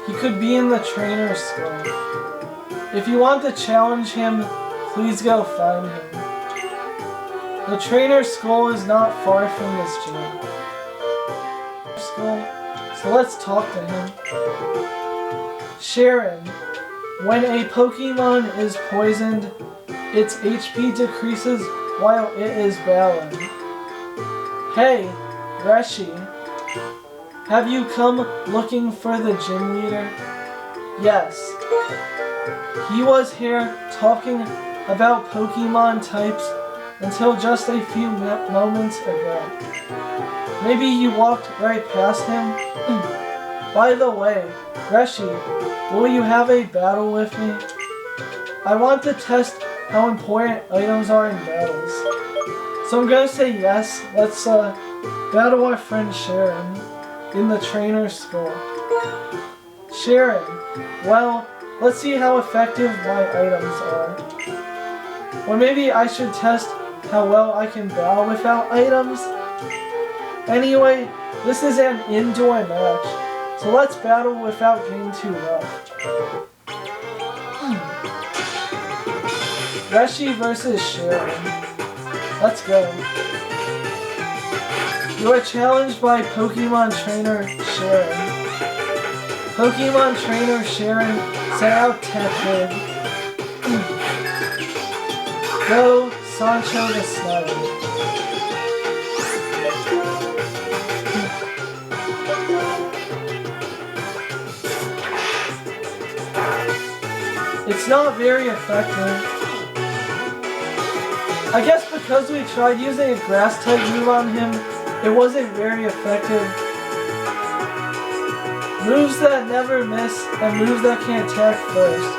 He could be in the trainer school. If you want to challenge him, please go find him. The trainer school is not far from this gym. So let's talk to him. Cheren. When a Pokemon is poisoned, its HP decreases while it is battling. Hey, Reshy. Have you come looking for the gym leader? Yes. He was here talking about Pokemon types until just a few moments ago. Maybe you walked right past him? By the way, Reshy, will you have a battle with me? I want to test how important items are in battles. So I'm gonna say yes. Let's battle our friend Cheren in the trainer's school. Cheren, well, let's see how effective my items are. Or maybe I should test how well I can battle without items. Anyway, this is an indoor match, so let's battle without getting too rough. Reshy versus Cheren. Let's go. You are challenged by Pokemon Trainer Cheren. Pokemon Trainer Cheren set out Tepid. Go, Sancho the Sniper. It's not very effective. I guess because we tried using a grass type move on him, it wasn't very effective. Moves that never miss and moves that can attack first.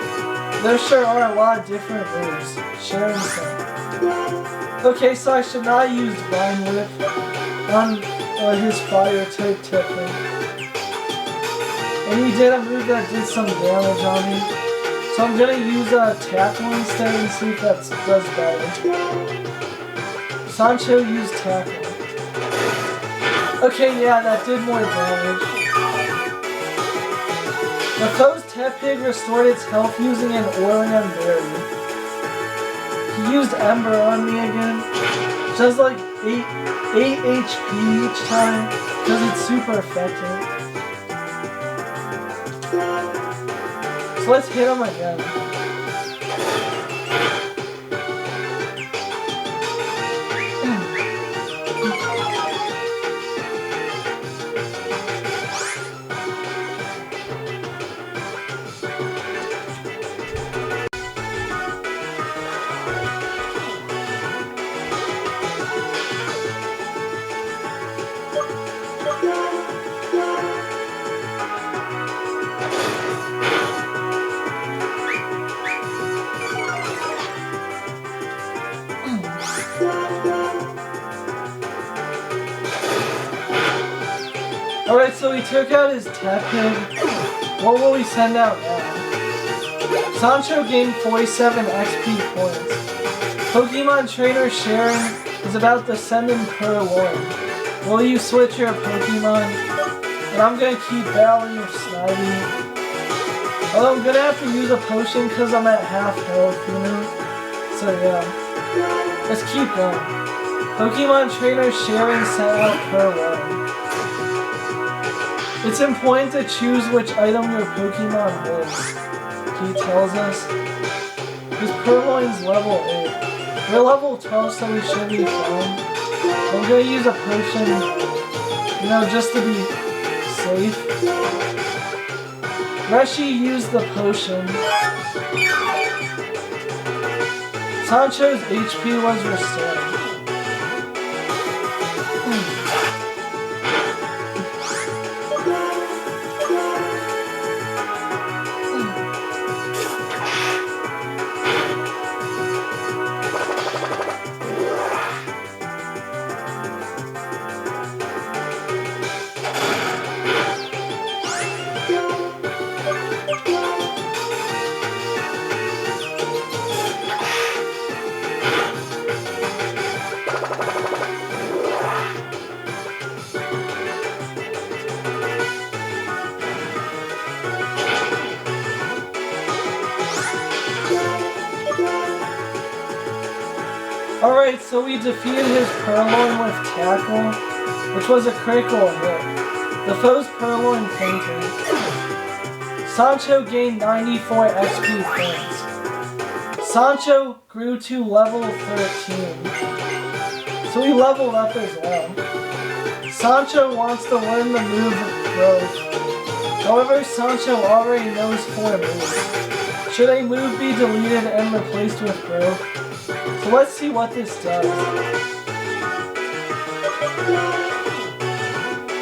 There sure are a lot of different moves. Cheren said. Okay, so I should not use Vine Whip on his fire type Tepid. And he did a move that did some damage on me. So I'm gonna use Tackle instead and see if that does better. Sancho used Tackle. Okay, yeah, that did more damage. The foe's Tepid restored its health using an Orion Berry. He used Ember on me again. Does like 8 HP each time, because it's super effective. So let's hit him again. Alright, so we took out his Tepid. What will we send out now? Sancho gained 47 XP points. Pokemon Trainer Cheren is about to send in Purloin. Will you switch your Pokemon? And I'm gonna keep battling with Snivy. Although I'm gonna have to use a potion because I'm at half health, you know? So yeah. Let's keep going. Pokemon Trainer Cheren sent out Purloin. It's important to choose which item your Pokemon holds. He tells us. His Purloin's level 8. We're level 12, so we should be fine. I'm gonna use a potion, you know, just to be safe. Reshy used the potion. Sancho's HP was restored. Alright, so we defeated his Purloin with Tackle, which was a critical hit. The foe's Purloin fainted. Sancho gained 94 XP points. Sancho grew to level 13. So he leveled up as well. Sancho wants to learn the move Growth. However, Sancho already knows 4 moves. Should a move be deleted and replaced with Growth? So let's see what this does.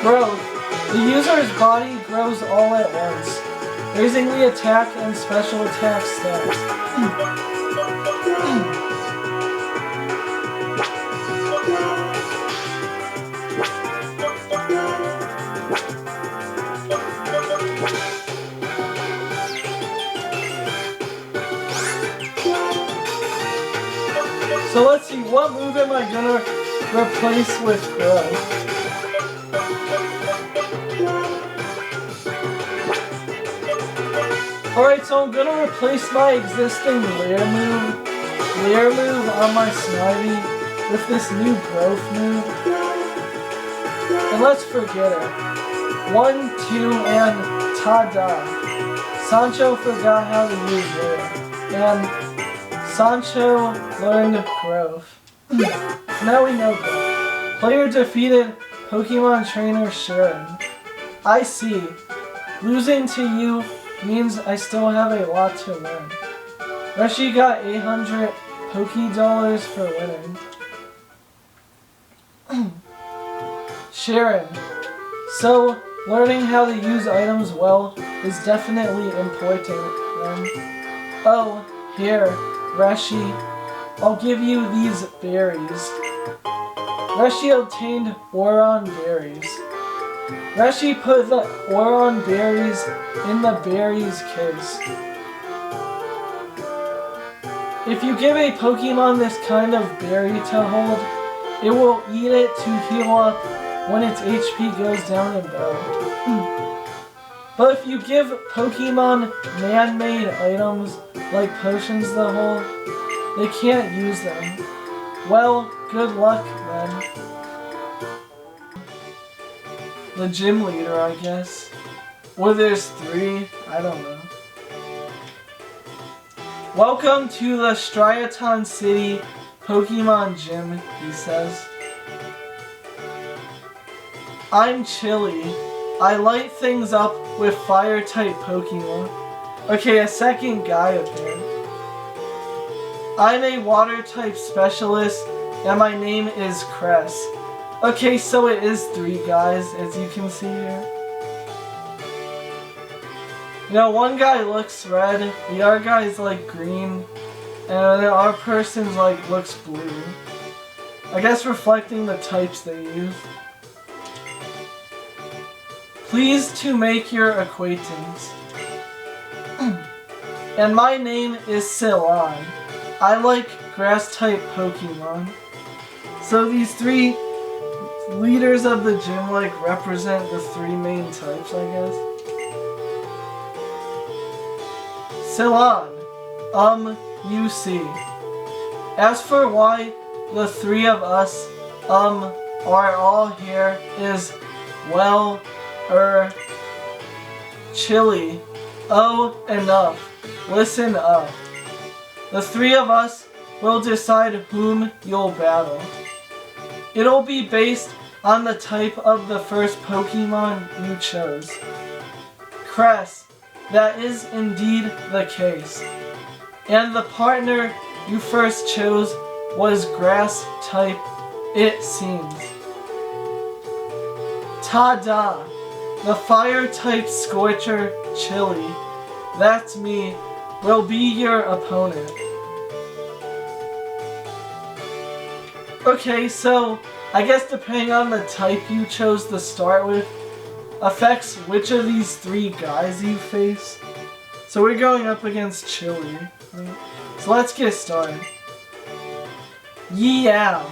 Growth. The user's body grows all at once. raising the attack and special attack stats. So let's see, what move am I gonna replace with Growth? Alright, so I'm gonna replace my existing Lair move on my Snivy with this new Growth move. And let's forget it. 1, 2, and ta-da! Sancho forgot how to use Lair. And Sancho learned Growth. Now we know that. Player defeated Pokemon Trainer Cheren. I see. Losing to you means I still have a lot to learn. Reshy got 800 Poké-Dollars for winning. Cheren. So, learning how to use items well is definitely important then. Oh, here, Reshy. I'll give you these berries. Reshy obtained Oron berries. Reshy put the Oron berries in the berries case. If you give a Pokemon this kind of berry to hold, it will eat it to heal up when its HP goes down in battle. But if you give Pokemon man-made items like potions to hold, they can't use them. Well, good luck then. The gym leader, I guess. Or there's 3, I don't know. Welcome to the Striaton City Pokemon Gym, he says. I'm Chili. I light things up with fire-type Pokemon. Okay, a second guy appeared. I'm a water-type specialist, and my name is Cress. Okay, so it is 3 guys, as you can see here. You know, one guy looks red, the other guy's like green, and then our person's like looks blue. I guess reflecting the types they use. Pleased to make your acquaintance. And my name is Ceylon. I like grass-type Pokemon. So these 3 leaders of the gym like represent the 3 main types, I guess. Ceylon, you see. As for why the 3 of us, are all here is, well, Chili. Oh, enough. Listen up. The 3 of us will decide whom you'll battle. It'll be based on the type of the first Pokemon you chose. Cress, that is indeed the case. And the partner you first chose was grass type, it seems. Ta-da! The fire type Scorcher, Chili, that's me, will be your opponent. Okay, so I guess depending on the type you chose to start with, affects which of these 3 guys you face. So we're going up against Chili. So let's get started. Yeah!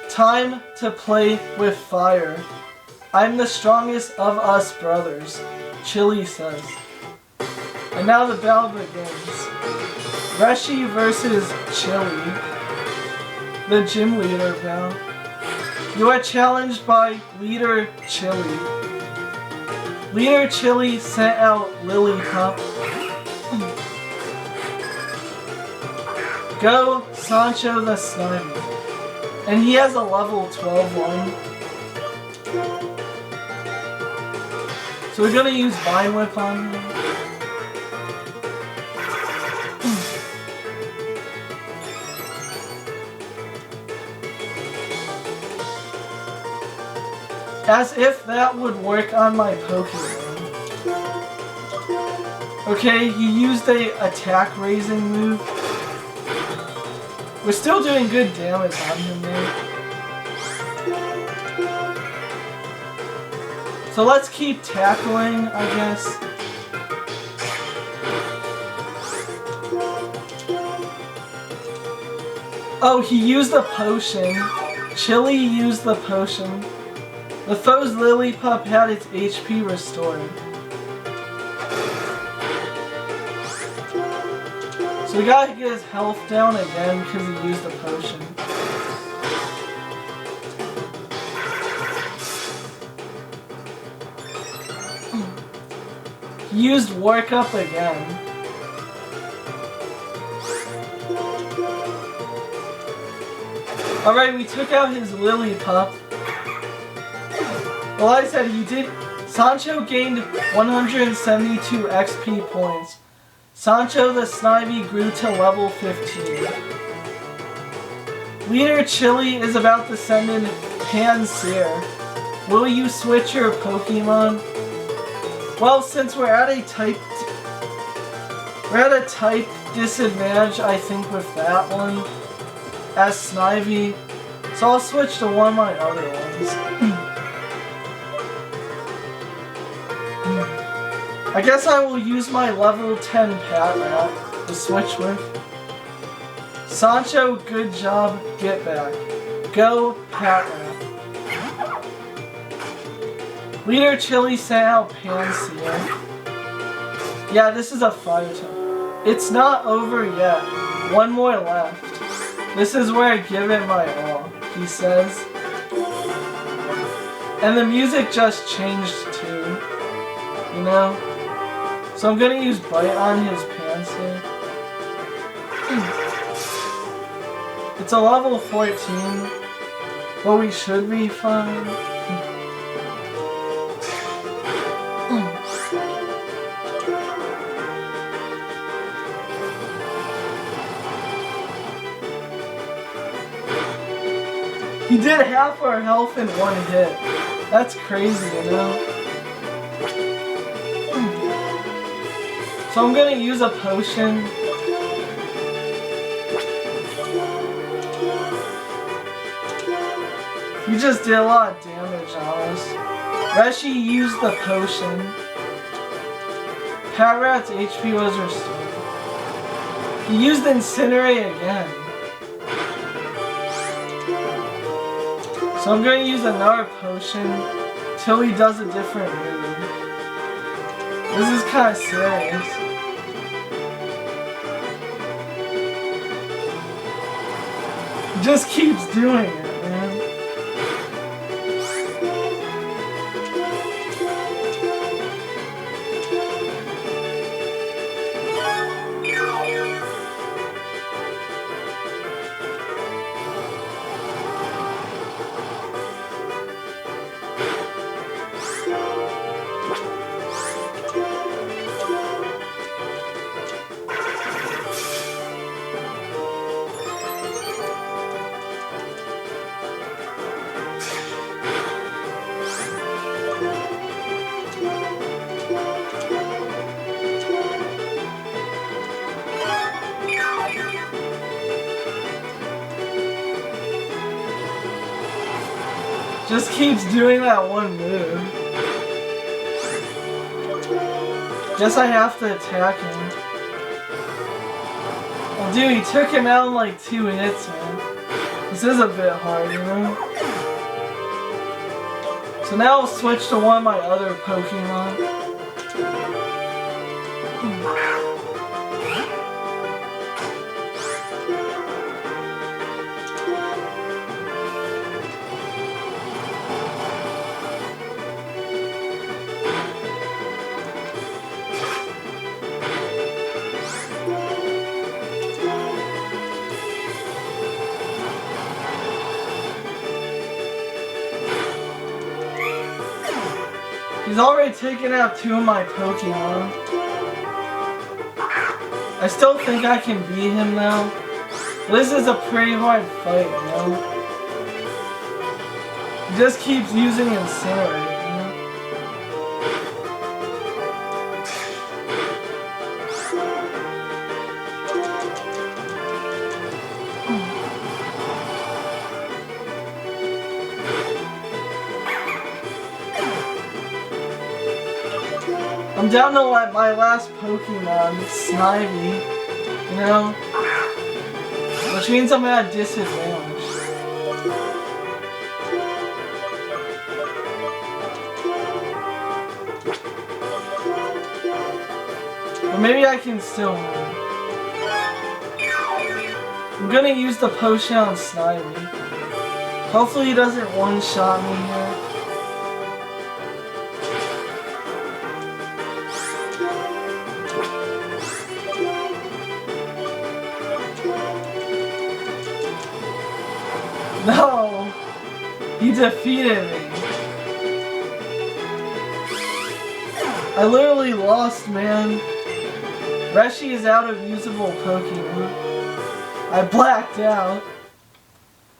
Time to play with fire. I'm the strongest of us brothers, Chili says. And now the battle begins. Reshy versus Chili. The gym leader battle. You are challenged by Leader Chili. Leader Chili sent out Lillipup. Go Sancho the Snivy. And he has a level 12 one. So we're gonna use Vine Whip on him. As if that would work on my Pokemon. Okay, he used a attack raising move. We're still doing good damage on him though. So let's keep tackling, I guess. Oh, he used a potion. Chili used the potion. The foe's Lillipup had its HP restored. So we gotta get his health down again because he used the potion. He used Work Up again. Alright, we took out his Lillipup. Well, like I said, he did. Sancho gained 172 XP points. Sancho the Snivy grew to level 15. Leader Chili is about to send in Pansear. Will you switch your Pokemon? Well, since we're at a type disadvantage, I think, with that one as Snivy, so I'll switch to one of my other ones. I guess I will use my level 10 Patrat to switch with. Sancho, good job, get back. Go, Patrat. Leader Chili sent out Pansear. Yeah, this is a fire type. It's not over yet. One more left. This is where I give it my all, he says. And the music just changed too. You know? So I'm gonna use Bite on his Pansear. It's a level 14, but we should be fine. He did half our health in one hit. That's crazy, you know? So I'm gonna use a potion. You just did a lot of damage on us. Reshy used the potion. Patrat's HP was restored. He used Incinerate again. So I'm going to use another potion till he does a different move. This is kind of serious. He just keeps doing it, man. Just keeps doing that one move. Guess I have to attack him. Well, dude, he took him out in like 2 hits, man. This is a bit hard, you know? So now I'll switch to one of my other Pokemon. He's already taken out 2 of my Pokemon. I still think I can beat him now. This is a pretty hard fight, you know? He just keeps using Incinerate, you know? I'm down to like my last Pokemon, Snivy, you know? Which means I'm at a disadvantage. But maybe I can still win. I'm gonna use the potion on Snivy. Hopefully he doesn't one-shot me here. No! He defeated me. I literally lost, man. Reshy is out of usable Pokemon. I blacked out.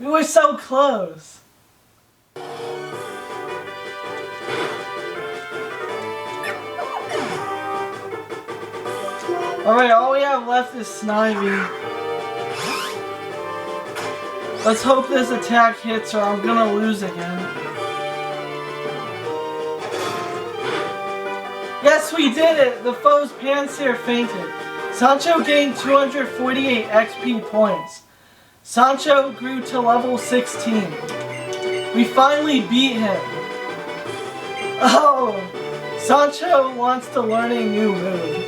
We were so close. Alright, all we have left is Snivy. Let's hope this attack hits or I'm gonna lose again. Yes, we did it! The foe's Pansear fainted. Sancho gained 248 XP points. Sancho grew to level 16. We finally beat him. Oh! Sancho wants to learn a new move.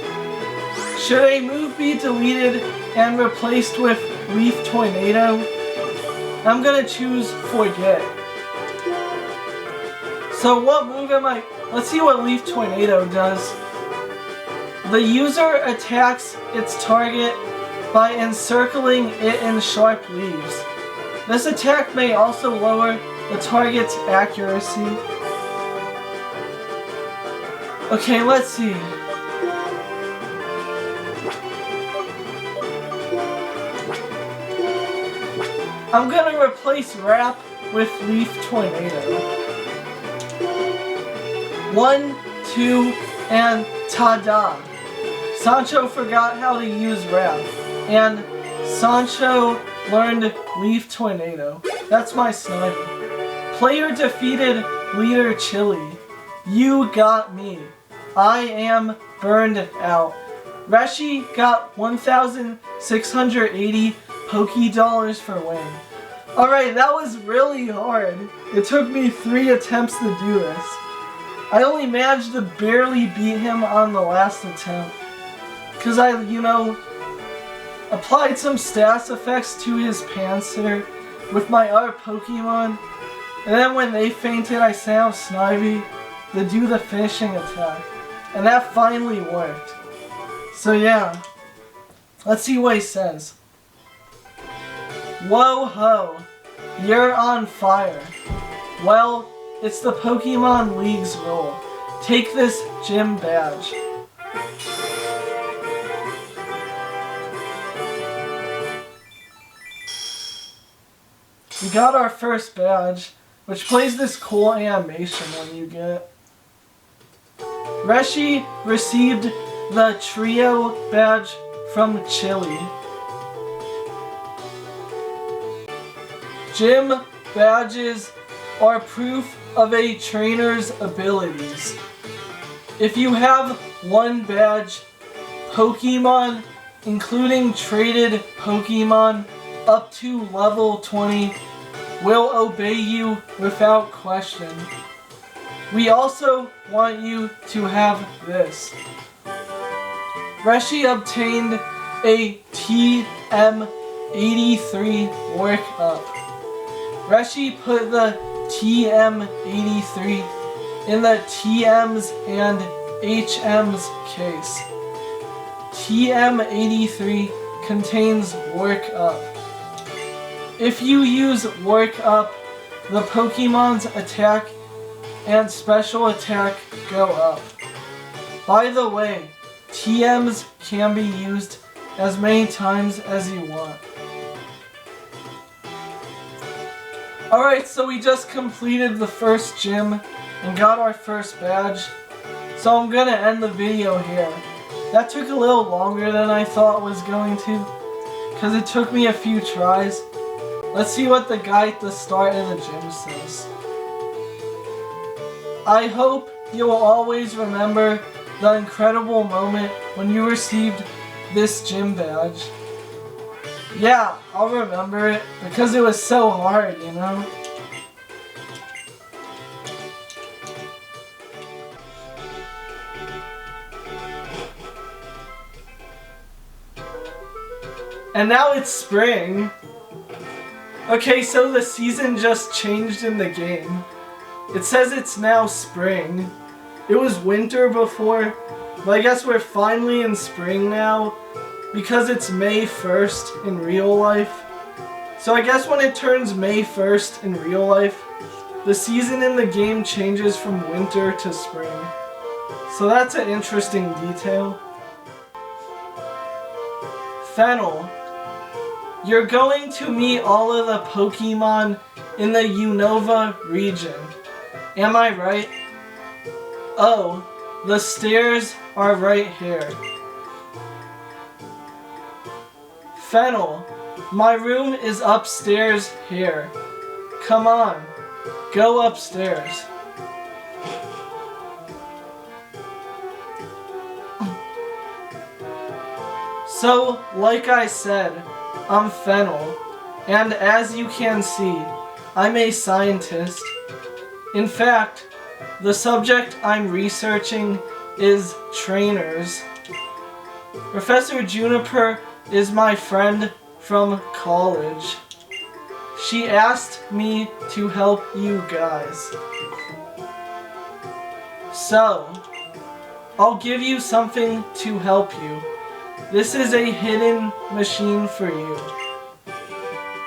Should a move be deleted and replaced with Leaf Tornado? I'm gonna choose Forget. So what move am I... Let's see what Leaf Tornado does. The user attacks its target by encircling it in sharp leaves. This attack may also lower the target's accuracy. Okay, let's see. I'm gonna replace Wrap with Leaf Tornado. 1, 2, and ta-da! Sancho forgot how to use Wrap, and Sancho learned Leaf Tornado. That's my Snivy. Player defeated Leader Chili. You got me. I am burned out. Reshy got 1,680 Poké-Dollars for win. Alright, that was really hard. It took me 3 attempts to do this. I only managed to barely beat him on the last attempt. Because I, you know, applied some stats effects to his Pansear with my other Pokemon. And then when they fainted, I sent out Snivy to do the finishing attack. And that finally worked. So yeah, let's see what he says. Whoa ho, you're on fire. Well, it's the Pokemon League's rule. Take this gym badge. We got our first badge, which plays this cool animation when you get it. Reshy received the Trio badge from Chili. Gym badges are proof of a trainer's abilities. If you have one badge, Pokemon, including traded Pokemon up to level 20, will obey you without question. We also want you to have this. Reshy obtained a TM83 work up. Reshy put the TM83 in the TM's and HM's case. TM83 contains work up. If you use work up, the Pokemon's attack and special attack go up. By the way, TMs can be used as many times as you want. Alright, so we just completed the first gym and got our first badge. So I'm gonna end the video here. That took a little longer than I thought it was going to, because it took me a few tries. Let's see what the guy at the start of the gym says. I hope you will always remember the incredible moment when you received this gym badge? Yeah, I'll remember it because it was so hard, you know? And now it's spring. Okay, so the season just changed in the game. It says it's now spring. It was winter before, but I guess we're finally in spring now because it's May 1st in real life. So I guess when it turns May 1st in real life, the season in the game changes from winter to spring. So that's an interesting detail. Fennel. You're going to meet all of the Pokemon in the Unova region. Am I right? Oh, the stairs are right here. Fennel, my room is upstairs here. Come on, go upstairs. So, like I said, I'm Fennel, and as you can see, I'm a scientist. In fact, the subject I'm researching is trainers. Professor Juniper is my friend from college. She asked me to help you guys. So, I'll give you something to help you. This is a hidden machine for you.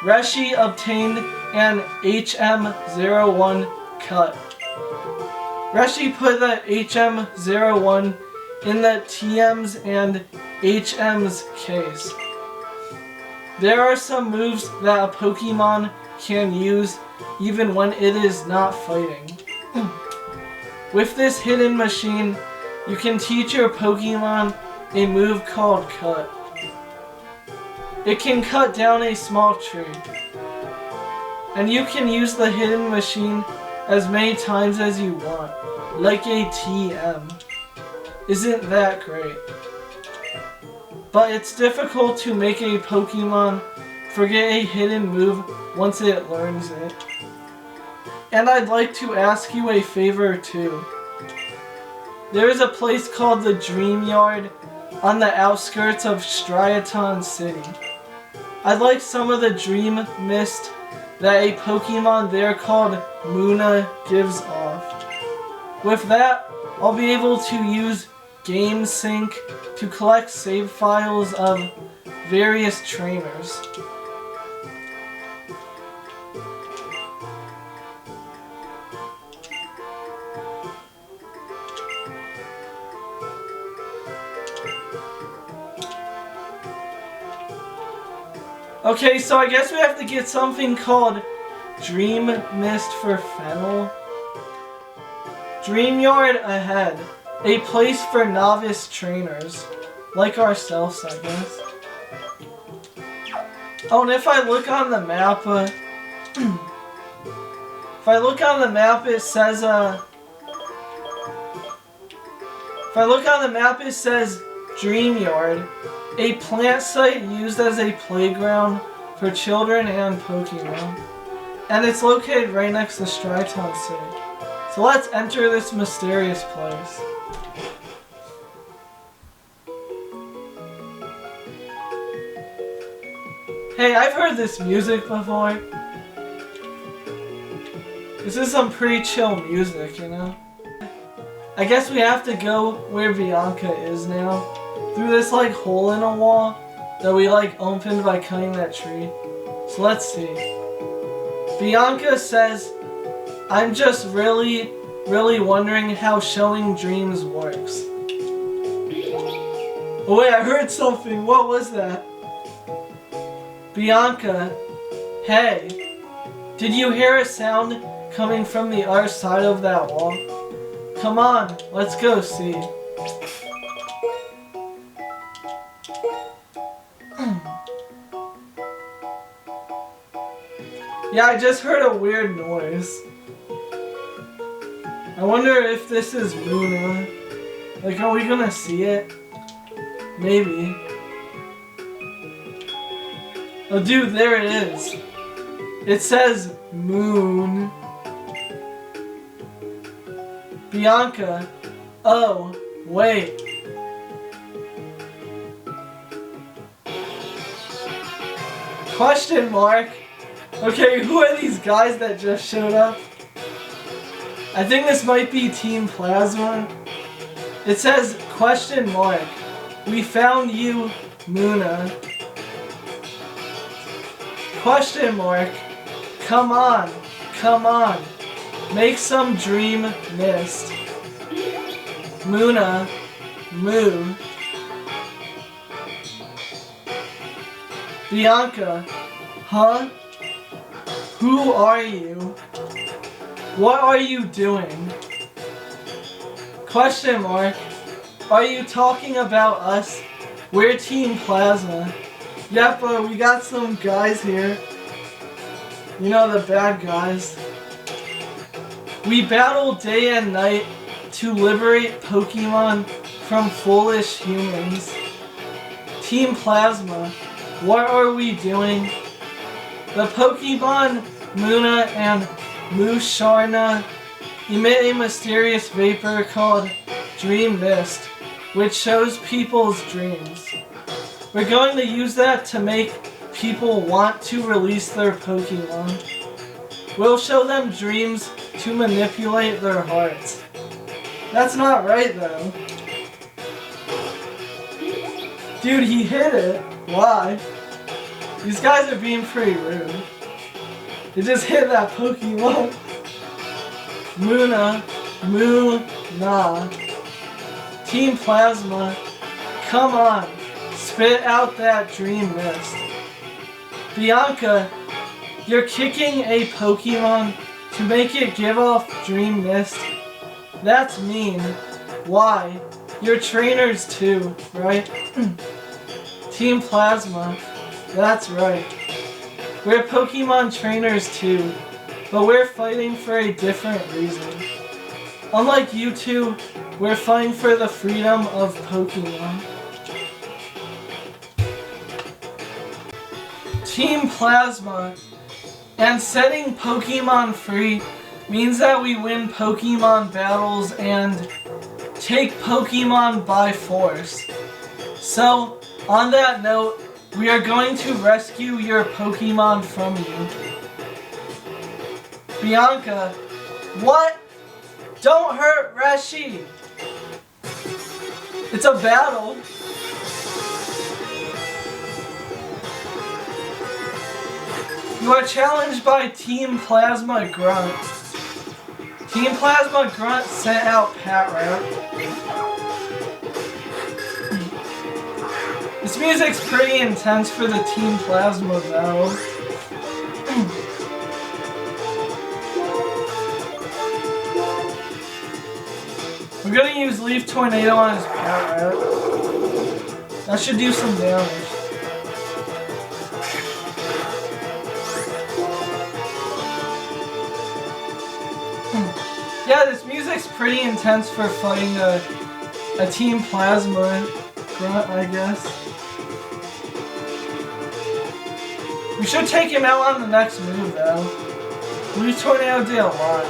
Reshy obtained an HM01 cut. Reshy put the HM01 in the TM's and HM's case. There are some moves that a Pokemon can use even when it is not fighting. With this hidden machine, you can teach your Pokemon a move called Cut. It can cut down a small tree. And you can use the hidden machine as many times as you want, like a TM. Isn't that great? But it's difficult to make a Pokemon forget a hidden move once it learns it. And I'd like to ask you a favor too. There is a place called the Dream Yard on the outskirts of Striaton City. I'd like some of the dream mist that a Pokemon there called Munna gives off. With that, I'll be able to use Game Sync to collect save files of various trainers. Okay, so I guess we have to get something called Dream Mist for Fennel. Dream Yard ahead. A place for novice trainers. Like ourselves, I guess. Oh, and if I look on the map, if I look on the map, it says, if I look on the map, it says Dream Yard. A plant site used as a playground for children and Pokemon. And it's located right next to Striaton City. So let's enter this mysterious place. Hey, I've heard this music before. This is some pretty chill music, you know? I guess we have to go where Bianca is now. Through this like hole in a wall that we like opened by cutting that tree. So let's see. Bianca says, I'm just really wondering how showing dreams works. Oh wait, I heard something. What was that? Bianca, hey, did you hear a sound coming from the other side of that wall? Come on, let's go see. Yeah, I just heard a weird noise. I wonder if this is Munna. Like, are we gonna see it? Maybe. Oh, dude, there it is. It says moon. Bianca. Oh, wait. Question mark. Okay, who are these guys that just showed up? I think this might be Team Plasma. It says question mark. We found you, Munna. Question mark. Come on, come on. Make some dream mist. Munna, moo. Bianca, huh? Who are you? What are you doing? Question mark. Are you talking about us? We're Team Plasma. Yep, but we got some guys here. You know, the bad guys. We battle day and night to liberate Pokemon from foolish humans. Team Plasma, what are we doing? The Pokemon Munna and Musharna emit a mysterious vapor called Dream Mist, which shows people's dreams. We're going to use that to make people want to release their Pokemon. We'll show them dreams to manipulate their hearts. That's not right though. Dude, he hit it. Why? These guys are being pretty rude. They just hit that Pokemon. Munna, Munna. Team Plasma, come on. Spit out that dream mist. Bianca, you're kicking a Pokemon to make it give off dream mist. That's mean. Why? You're trainers too, right? Team Plasma, that's right. We're Pokemon trainers too, but we're fighting for a different reason. Unlike you two, we're fighting for the freedom of Pokemon. Team Plasma, and setting Pokemon free means that we win Pokemon battles and take Pokemon by force. So, on that note, we are going to rescue your Pokemon from you. Bianca, what? Don't hurt Reshy! It's a battle. You are challenged by Team Plasma Grunt. Team Plasma Grunt sent out Pat-Rap. This music's pretty intense for the Team Plasma battle. We're gonna use Leaf Tornado on his Pat-Rap. That should do some damage. Yeah, this music's pretty intense for fighting a Team Plasma Grunt, I guess. We should take him out on the next move, though. Leaf Tornado did a lot.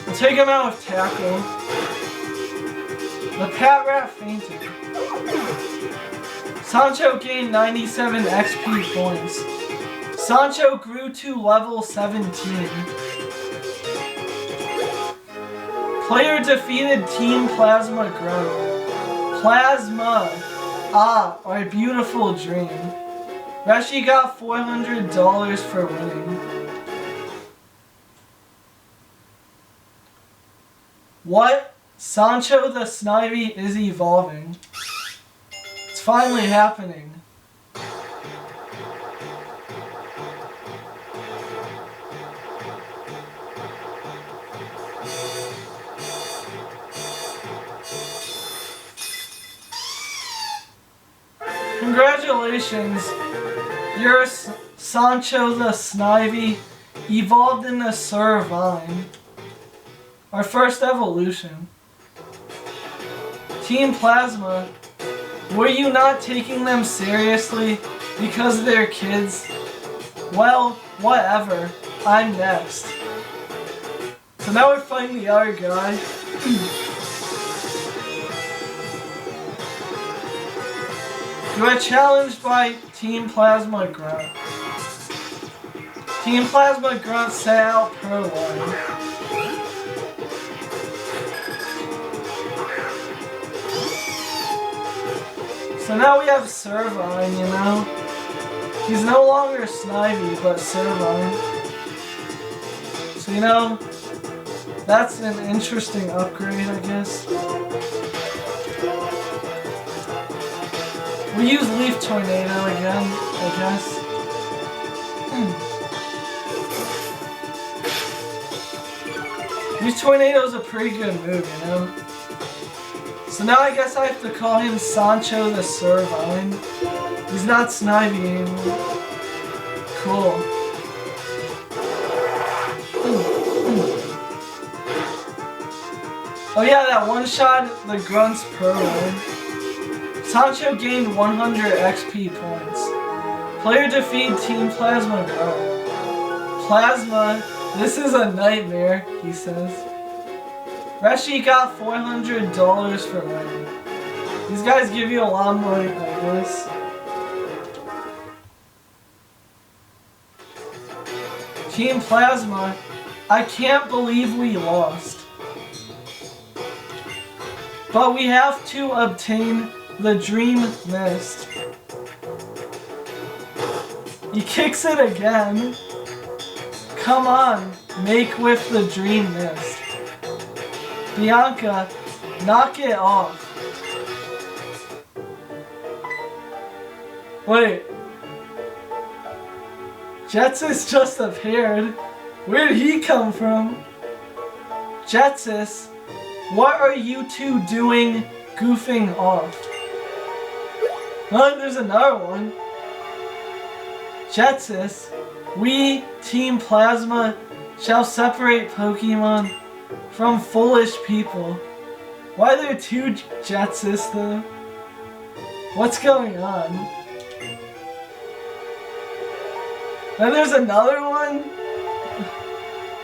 We'll take him out with Tackle. The Pat-Rat fainted. Sancho gained 97 XP points. Sancho grew to level 17. Player defeated Team Plasma Grunt. Plasma, our beautiful dream. Reshy got $400 for winning. What? Sancho the Snivy is evolving. It's finally happening. Congratulations, you're Sancho the Snivy evolved into Survivine. Our first evolution. Team Plasma, were you not taking them seriously because they're kids? Well, whatever. I'm next. So now we're fighting the other guy. You are challenged by Team Plasma Grunt. Team Plasma Grunt set out per line. So now we have Survivine, you know? He's no longer Snivy, but Survivine. So, you know, that's an interesting upgrade, I guess. We use Leaf Tornado again, I guess. Leaf Tornado's a pretty good move, you know? So now I guess I have to call him Sancho the Survivine. He's not Snivy anymore. Cool. Oh yeah, that one shot, the Grunt's per line. Sancho gained 100 XP points. Player defeated Team Plasma Grunt. Plasma, this is a nightmare, he says. Reshy got $400 for winning. These guys give you a lot of money, I guess. Team Plasma, I can't believe we lost. But we have to obtain the Dream Mist. He kicks it again. Come on, make with the Dream Mist. Bianca, knock it off. Wait. Ghetsis just appeared. Where'd he come from? Ghetsis, what are you two doing goofing off? Oh, there's another one. Ghetsis, we, Team Plasma, shall separate Pokemon from foolish people. Why are there two Ghetsis though? What's going on? And there's another one?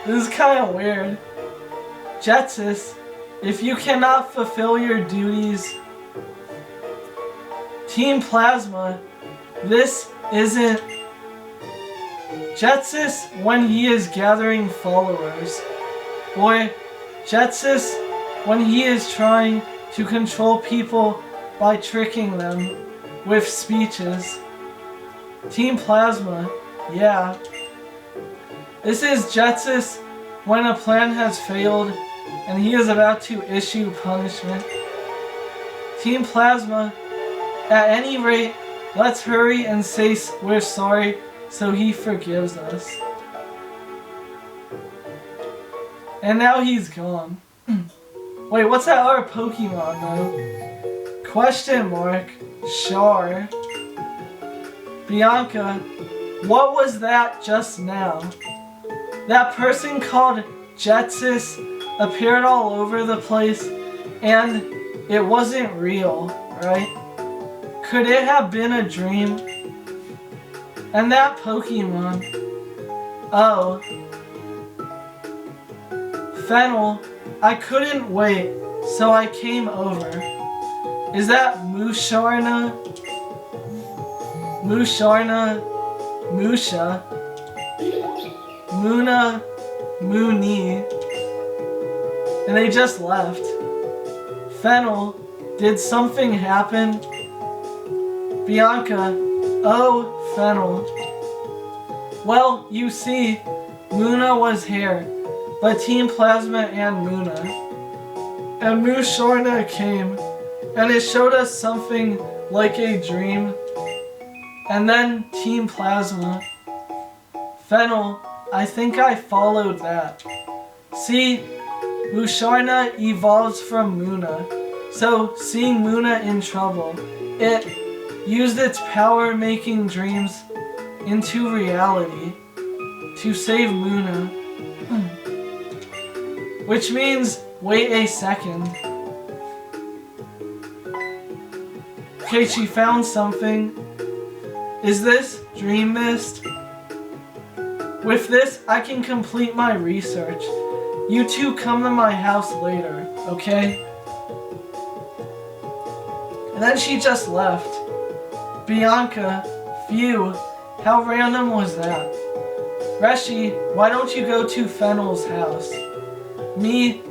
This is kind of weird. Ghetsis, if you cannot fulfill your duties, Team Plasma, this isn't Ghetsis when he is gathering followers, or Ghetsis when he is trying to control people by tricking them with speeches. Team Plasma, yeah. This is Ghetsis when a plan has failed and he is about to issue punishment. Team Plasma, at any rate, let's hurry and say we're sorry so he forgives us. And now he's gone. Wait, what's that other Pokemon though? Question mark. Char. Bianca, what was that just now? That person called Ghetsis appeared all over the place and it wasn't real, right? Could it have been a dream? And that Pokemon. Oh. Fennel, I couldn't wait, so I came over. Is that Musharna? Musharna? Musha? Munna? Mooney? And they just left. Fennel, did something happen? Bianca, oh, Fennel. Well, you see, Munna was here, but Team Plasma and Munna. And Musharna came, and it showed us something like a dream. And then Team Plasma. Fennel, I think I followed that. See, Musharna evolves from Munna, so seeing Munna in trouble, it used its power making dreams into reality. to save Munna. Which means, wait a second. Okay, she found something. Is this Dream Mist? With this, I can complete my research. You two come to my house later, okay? And then she just left. Bianca, phew, how random was that? Reshy, why don't you go to Fennel's house? Me,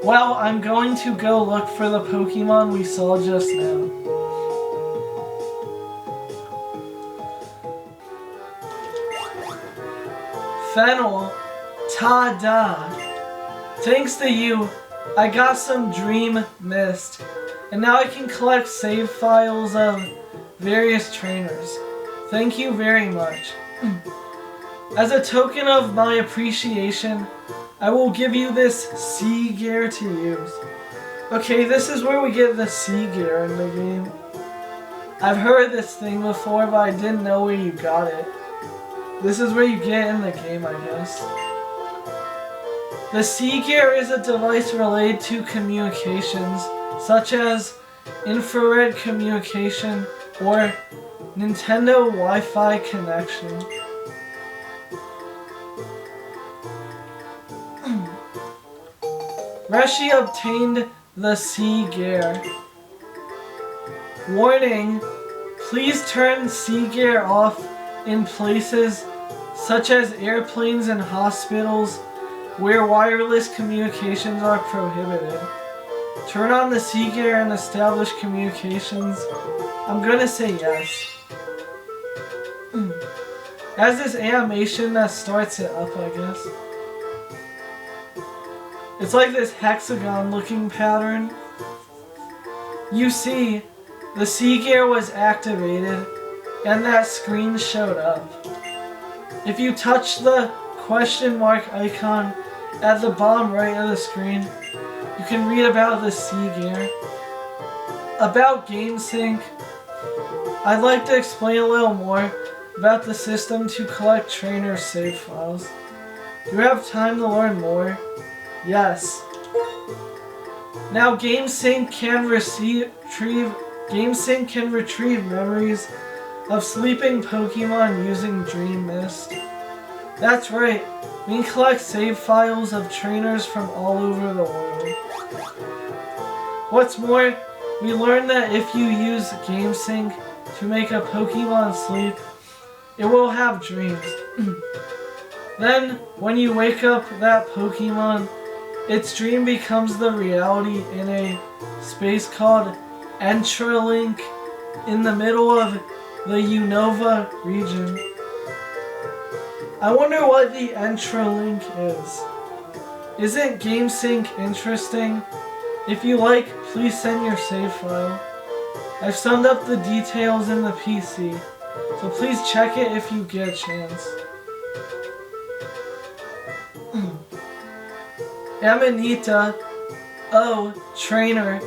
well, I'm going to go look for the Pokemon we saw just now. Fennel, ta-da! Thanks to you, I got some Dream Mist, and now I can collect save files of various trainers. Thank you very much. As a token of my appreciation, I will give you this sea gear to use. Okay, this is where we get the sea gear in the game. I've heard this thing before, but I didn't know where you got it. This is where you get in the game, I guess. The sea gear is a device related to communications, such as infrared communication or Nintendo Wi-Fi connection. Reshy obtained the sea gear. Warning, please turn sea gear off in places such as airplanes and hospitals where wireless communications are prohibited. Turn on the sea gear and establish communications. I'm gonna say yes. As this animation that starts it up, I guess. It's like this hexagon looking pattern. You see, the sea gear was activated and that screen showed up. If you touch the question mark icon at the bottom right of the screen, you can read about the sea gear. About GameSync, I'd like to explain a little more about the system to collect trainer save files. Do you have time to learn more? Yes. Now GameSync can retrieve memories of sleeping Pokemon using Dream Mist. That's right, we can collect save files of trainers from all over the world. What's more, we learned that if you use GameSync to make a Pokemon sleep, it will have dreams. Then, when you wake up that Pokemon, its dream becomes the reality in a space called Entralink in the middle of the Unova region. I wonder what the Entralink is. Isn't GameSync interesting? If you like, please send your save file. I've summed up the details in the PC, so please check it if you get a chance. Amanita, oh, trainer,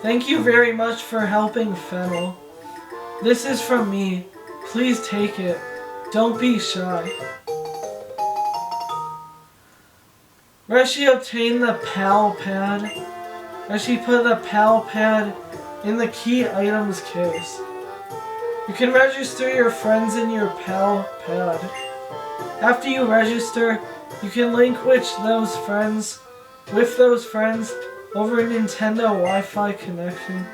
thank you very much for helping Fennel. This is from me. Please take it. Don't be shy. Reshy obtained the PAL pad. Reshy put the PAL pad in the key items case. You can register your friends in your PAL pad. After you register, you can link with those friends over a Nintendo Wi-Fi connection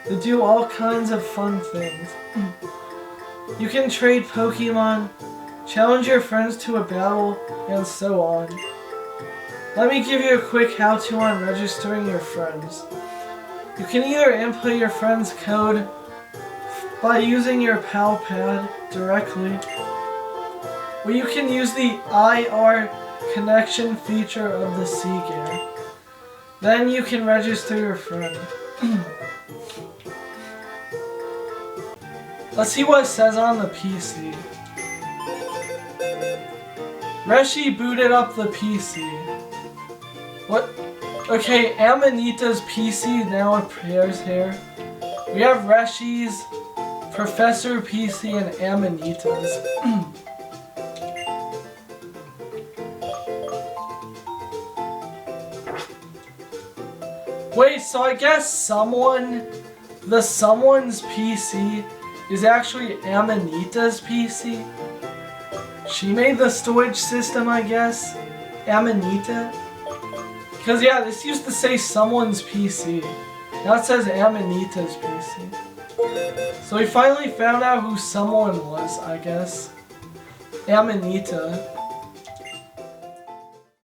to do all kinds of fun things. You can trade Pokemon, challenge your friends to a battle, and so on. Let me give you a quick how-to on registering your friends. You can either input your friend's code by using your PAL pad directly, or you can use the IR connection feature of the sea gear. Then you can register your friend. Let's see what it says on the PC. Reshy booted up the PC. What? Okay, Amanita's PC now appears here. We have Reshy's, Professor PC, and Amanita's. Wait, so I guess someone's PC is actually Amanita's PC? She made the storage system, I guess? Amanita? Because yeah, this used to say someone's PC. Now it says Amanita's PC. So we finally found out who someone was, I guess. Amanita.